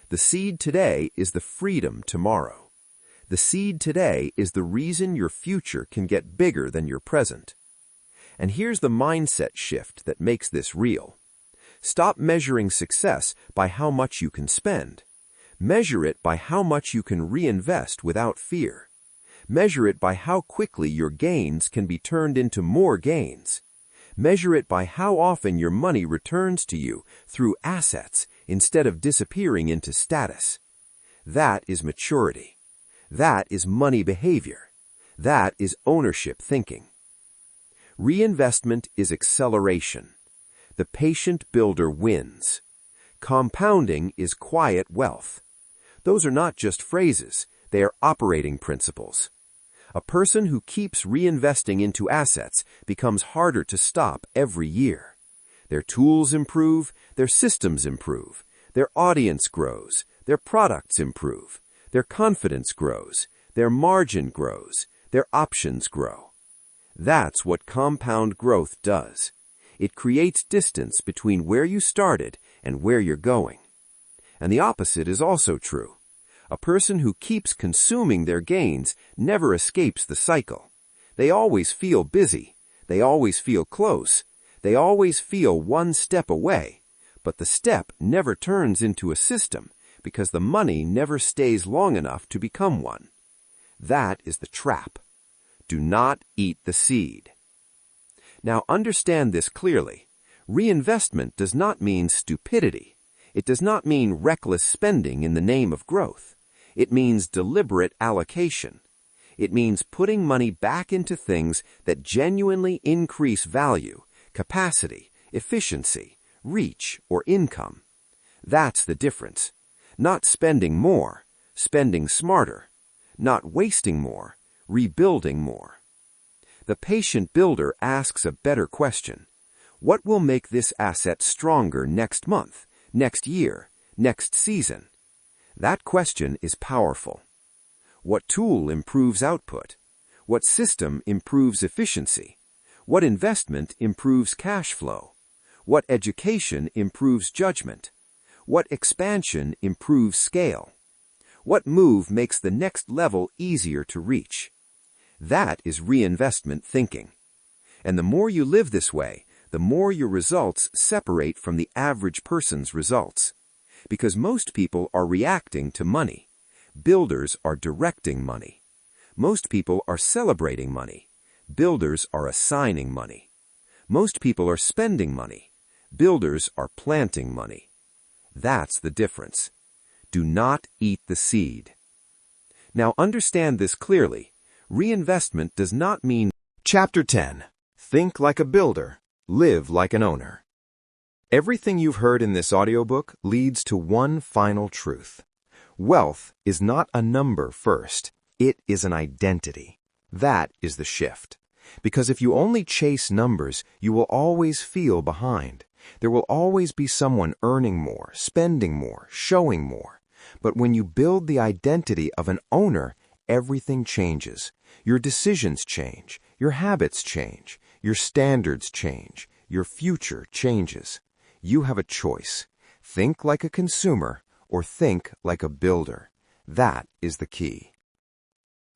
The seed today is the freedom tomorrow. The seed today is the reason your future can get bigger than your present. And here's the mindset shift that makes this real. Stop measuring success by how much you can spend. Measure it by how much you can reinvest without fear. Measure it by how quickly your gains can be turned into more gains. Measure it by how often your money returns to you through assets instead of disappearing into status. That is maturity. That is money behavior. That is ownership thinking. Reinvestment is acceleration. The patient builder wins. Compounding is quiet wealth. Those are not just phrases, they are operating principles. A person who keeps reinvesting into assets becomes harder to stop every year. Their tools improve, their systems improve, their audience grows, their products improve, their confidence grows, their margin grows, their options grow. That's what compound growth does. It creates distance between where you started and where you're going. And the opposite is also true. A person who keeps consuming their gains never escapes the cycle. They always feel busy. They always feel close. They always feel one step away. But the step never turns into a system because the money never stays long enough to become one. That is the trap. Do not eat the seed. Now understand this clearly. Reinvestment does not mean stupidity. It does not mean reckless spending in the name of growth. It means deliberate allocation. It means putting money back into things that genuinely increase value, capacity, efficiency, reach, or income. That's the difference. Not spending more, spending smarter. Not wasting more, rebuilding more. The patient builder asks a better question. What will make this asset stronger next month, next year, next season? That question is powerful. What tool improves output? What system improves efficiency? What investment improves cash flow? What education improves judgment? What expansion improves scale? What move makes the next level easier to reach? That is reinvestment thinking. And the more you live this way, the more your results separate from the average person's results. Because most people are reacting to money. Builders are directing money. Most people are celebrating money. Builders are assigning money. Most people are spending money. Builders are planting money. That's the difference. Do not eat the seed. Now understand this clearly. Reinvestment does not mean Chapter 10. Think like a builder, live like an owner. Everything you've heard in this audiobook leads to one final truth. Wealth is not a number first, it is an identity. That is the shift. Because if you only chase numbers, you will always feel behind. There will always be someone earning more, spending more, showing more. But when you build the identity of an owner, everything changes. Your decisions change, your habits change, your standards change, your future changes. You have a choice. Think like a consumer or think like a builder. That is the key.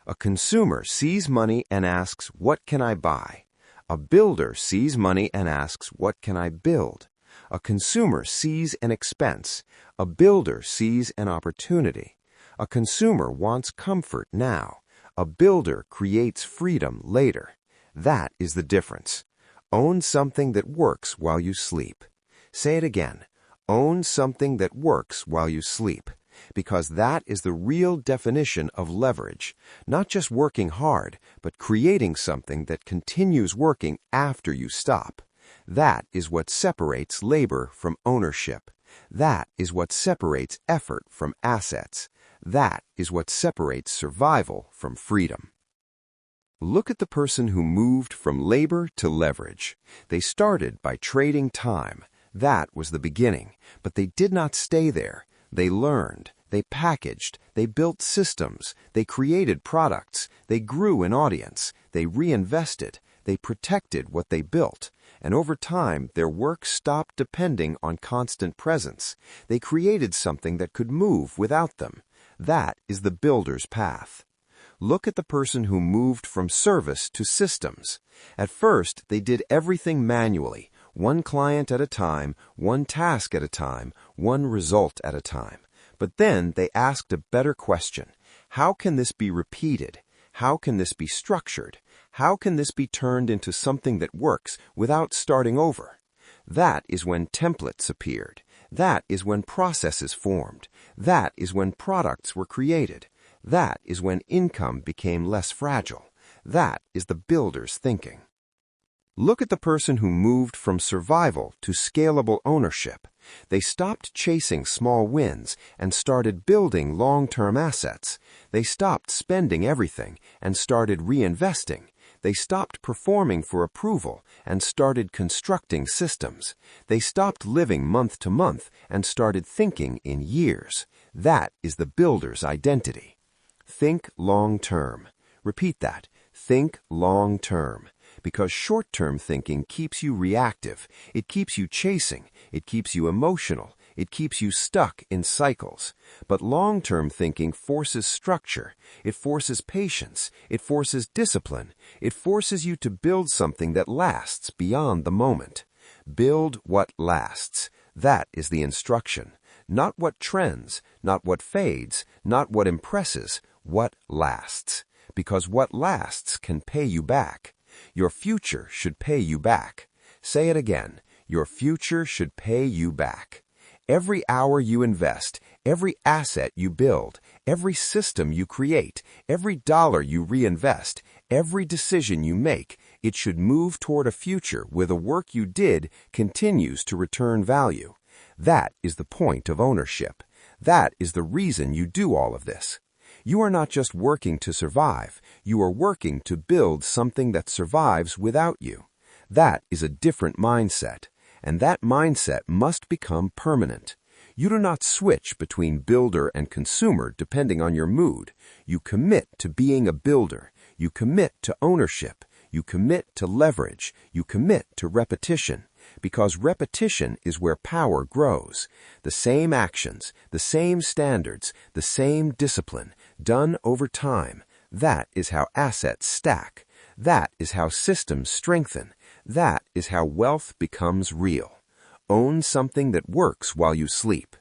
A consumer sees money and asks, "What can I buy?" A builder sees money and asks, "What can I build?" A consumer sees an expense. A builder sees an opportunity. A consumer wants comfort now. A builder creates freedom later. That is the difference. Own something that works while you sleep. Say it again. Own something that works while you sleep. Because that is the real definition of leverage. Not just working hard, but creating something that continues working after you stop. That is what separates labor from ownership. That is what separates effort from assets. That is what separates survival from freedom. Look at the person who moved from labor to leverage. They started by trading time. That was the beginning, but they did not stay there. They learned, they packaged, they built systems, they created products, they grew an audience, they reinvested, they protected what they built, and over time their work stopped depending on constant presence. They created something that could move without them. That is the builder's path. Look at the person who moved from service to systems. At first, they did everything manually, one client at a time, one task at a time, one result at a time. But then they asked a better question. How can this be repeated? How can this be structured? How can this be turned into something that works without starting over? That is when templates appeared. That is when processes formed. That is when products were created. That is when income became less fragile. That is the builder's thinking. Look at the person who moved from survival to scalable ownership. They stopped chasing small wins and started building long-term assets. They stopped spending everything and started reinvesting. They stopped performing for approval and started constructing systems. They stopped living month to month and started thinking in years. That is the builder's identity. Think long-term. Repeat that. Think long-term. Because short-term thinking keeps you reactive. It keeps you chasing. It keeps you emotional. It keeps you stuck in cycles. But long-term thinking forces structure. It forces patience. It forces discipline. It forces you to build something that lasts beyond the moment. Build what lasts. That is the instruction. Not what trends, not what fades, not what impresses, what lasts. Because what lasts can pay you back. Your future should pay you back. Say it again. Your future should pay you back. Every hour you invest, every asset you build, every system you create, every dollar you reinvest, every decision you make, it should move toward a future where the work you did continues to return value. That is the point of ownership. That is the reason you do all of this. You are not just working to survive. You are working to build something that survives without you. That is a different mindset, and that mindset must become permanent. You do not switch between builder and consumer depending on your mood. You commit to being a builder. You commit to ownership. You commit to leverage. You commit to repetition. Because repetition is where power grows. The same actions, the same standards, the same discipline, done over time. That is how assets stack. That is how systems strengthen. That is how wealth becomes real. Own something that works while you sleep.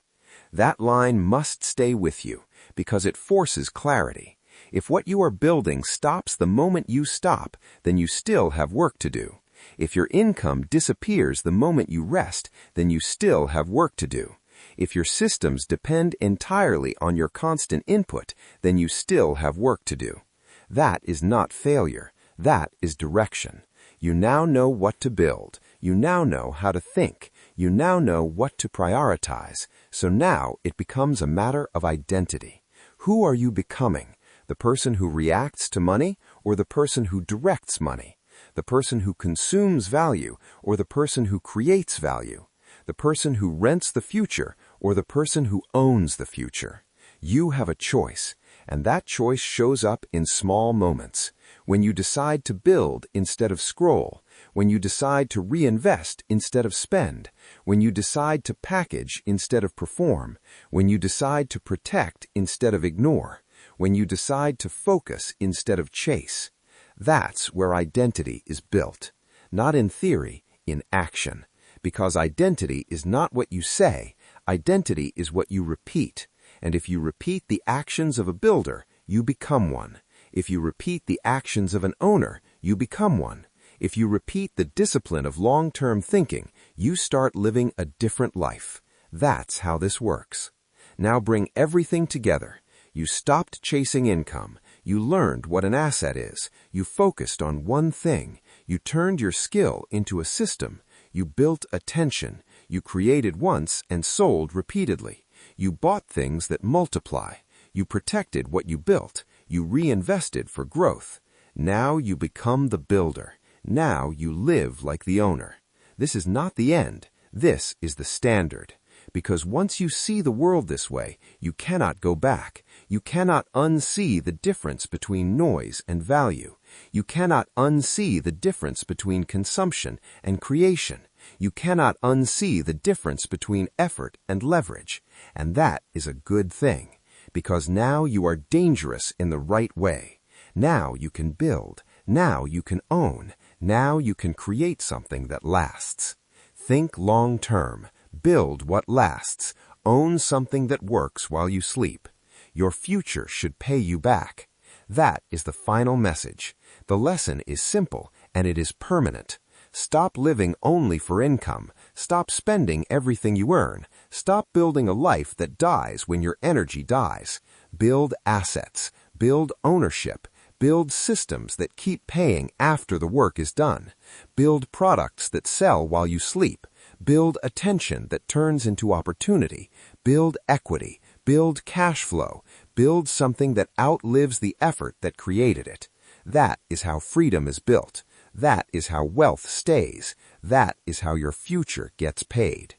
That line must stay with you because it forces clarity. If what you are building stops the moment you stop, then you still have work to do. If your income disappears the moment you rest, then you still have work to do. If your systems depend entirely on your constant input, then you still have work to do. That is not failure. That is direction. You now know what to build. You now know how to think. You now know what to prioritize. So now it becomes a matter of identity. Who are you becoming? The person who reacts to money or the person who directs money? The person who consumes value or the person who creates value? The person who rents the future or the person who owns the future? You have a choice, and that choice shows up in small moments. When you decide to build instead of scroll, when you decide to reinvest instead of spend, when you decide to package instead of perform, when you decide to protect instead of ignore, when you decide to focus instead of chase. That's where identity is built. Not in theory, in action. Because identity is not what you say, identity is what you repeat. And if you repeat the actions of a builder, you become one. If you repeat the actions of an owner, you become one. If you repeat the discipline of long-term thinking, you start living a different life. That's how this works. Now bring everything together. You stopped chasing income. You learned what an asset is. You focused on one thing. You turned your skill into a system. You built attention. You created once and sold repeatedly. You bought things that multiply. You protected what you built. You reinvested for growth. Now you become the builder. Now you live like the owner. This is not the end. This is the standard. Because once you see the world this way, you cannot go back. You cannot unsee the difference between noise and value. You cannot unsee the difference between consumption and creation. You cannot unsee the difference between effort and leverage. And that is a good thing, because now you are dangerous in the right way. Now you can build. Now you can own. Now you can create something that lasts. Think long-term. Build what lasts. Own something that works while you sleep. Your future should pay you back. That is the final message. The lesson is simple, and it is permanent. Stop living only for income. Stop spending everything you earn. Stop building a life that dies when your energy dies. Build assets. Build ownership. Build systems that keep paying after the work is done. Build products that sell while you sleep. Build attention that turns into opportunity. Build equity. Build cash flow. Build something that outlives the effort that created it. That is how freedom is built. That is how wealth stays. That is how your future gets paid.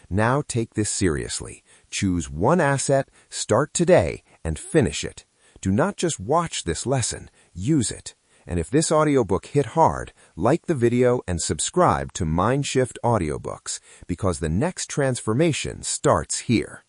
Now take this seriously. Choose one asset, start today, and finish it. Do not just watch this lesson, use it. And if this audiobook hit hard, like the video and subscribe to Mindshift Audiobooks, because the next transformation starts here.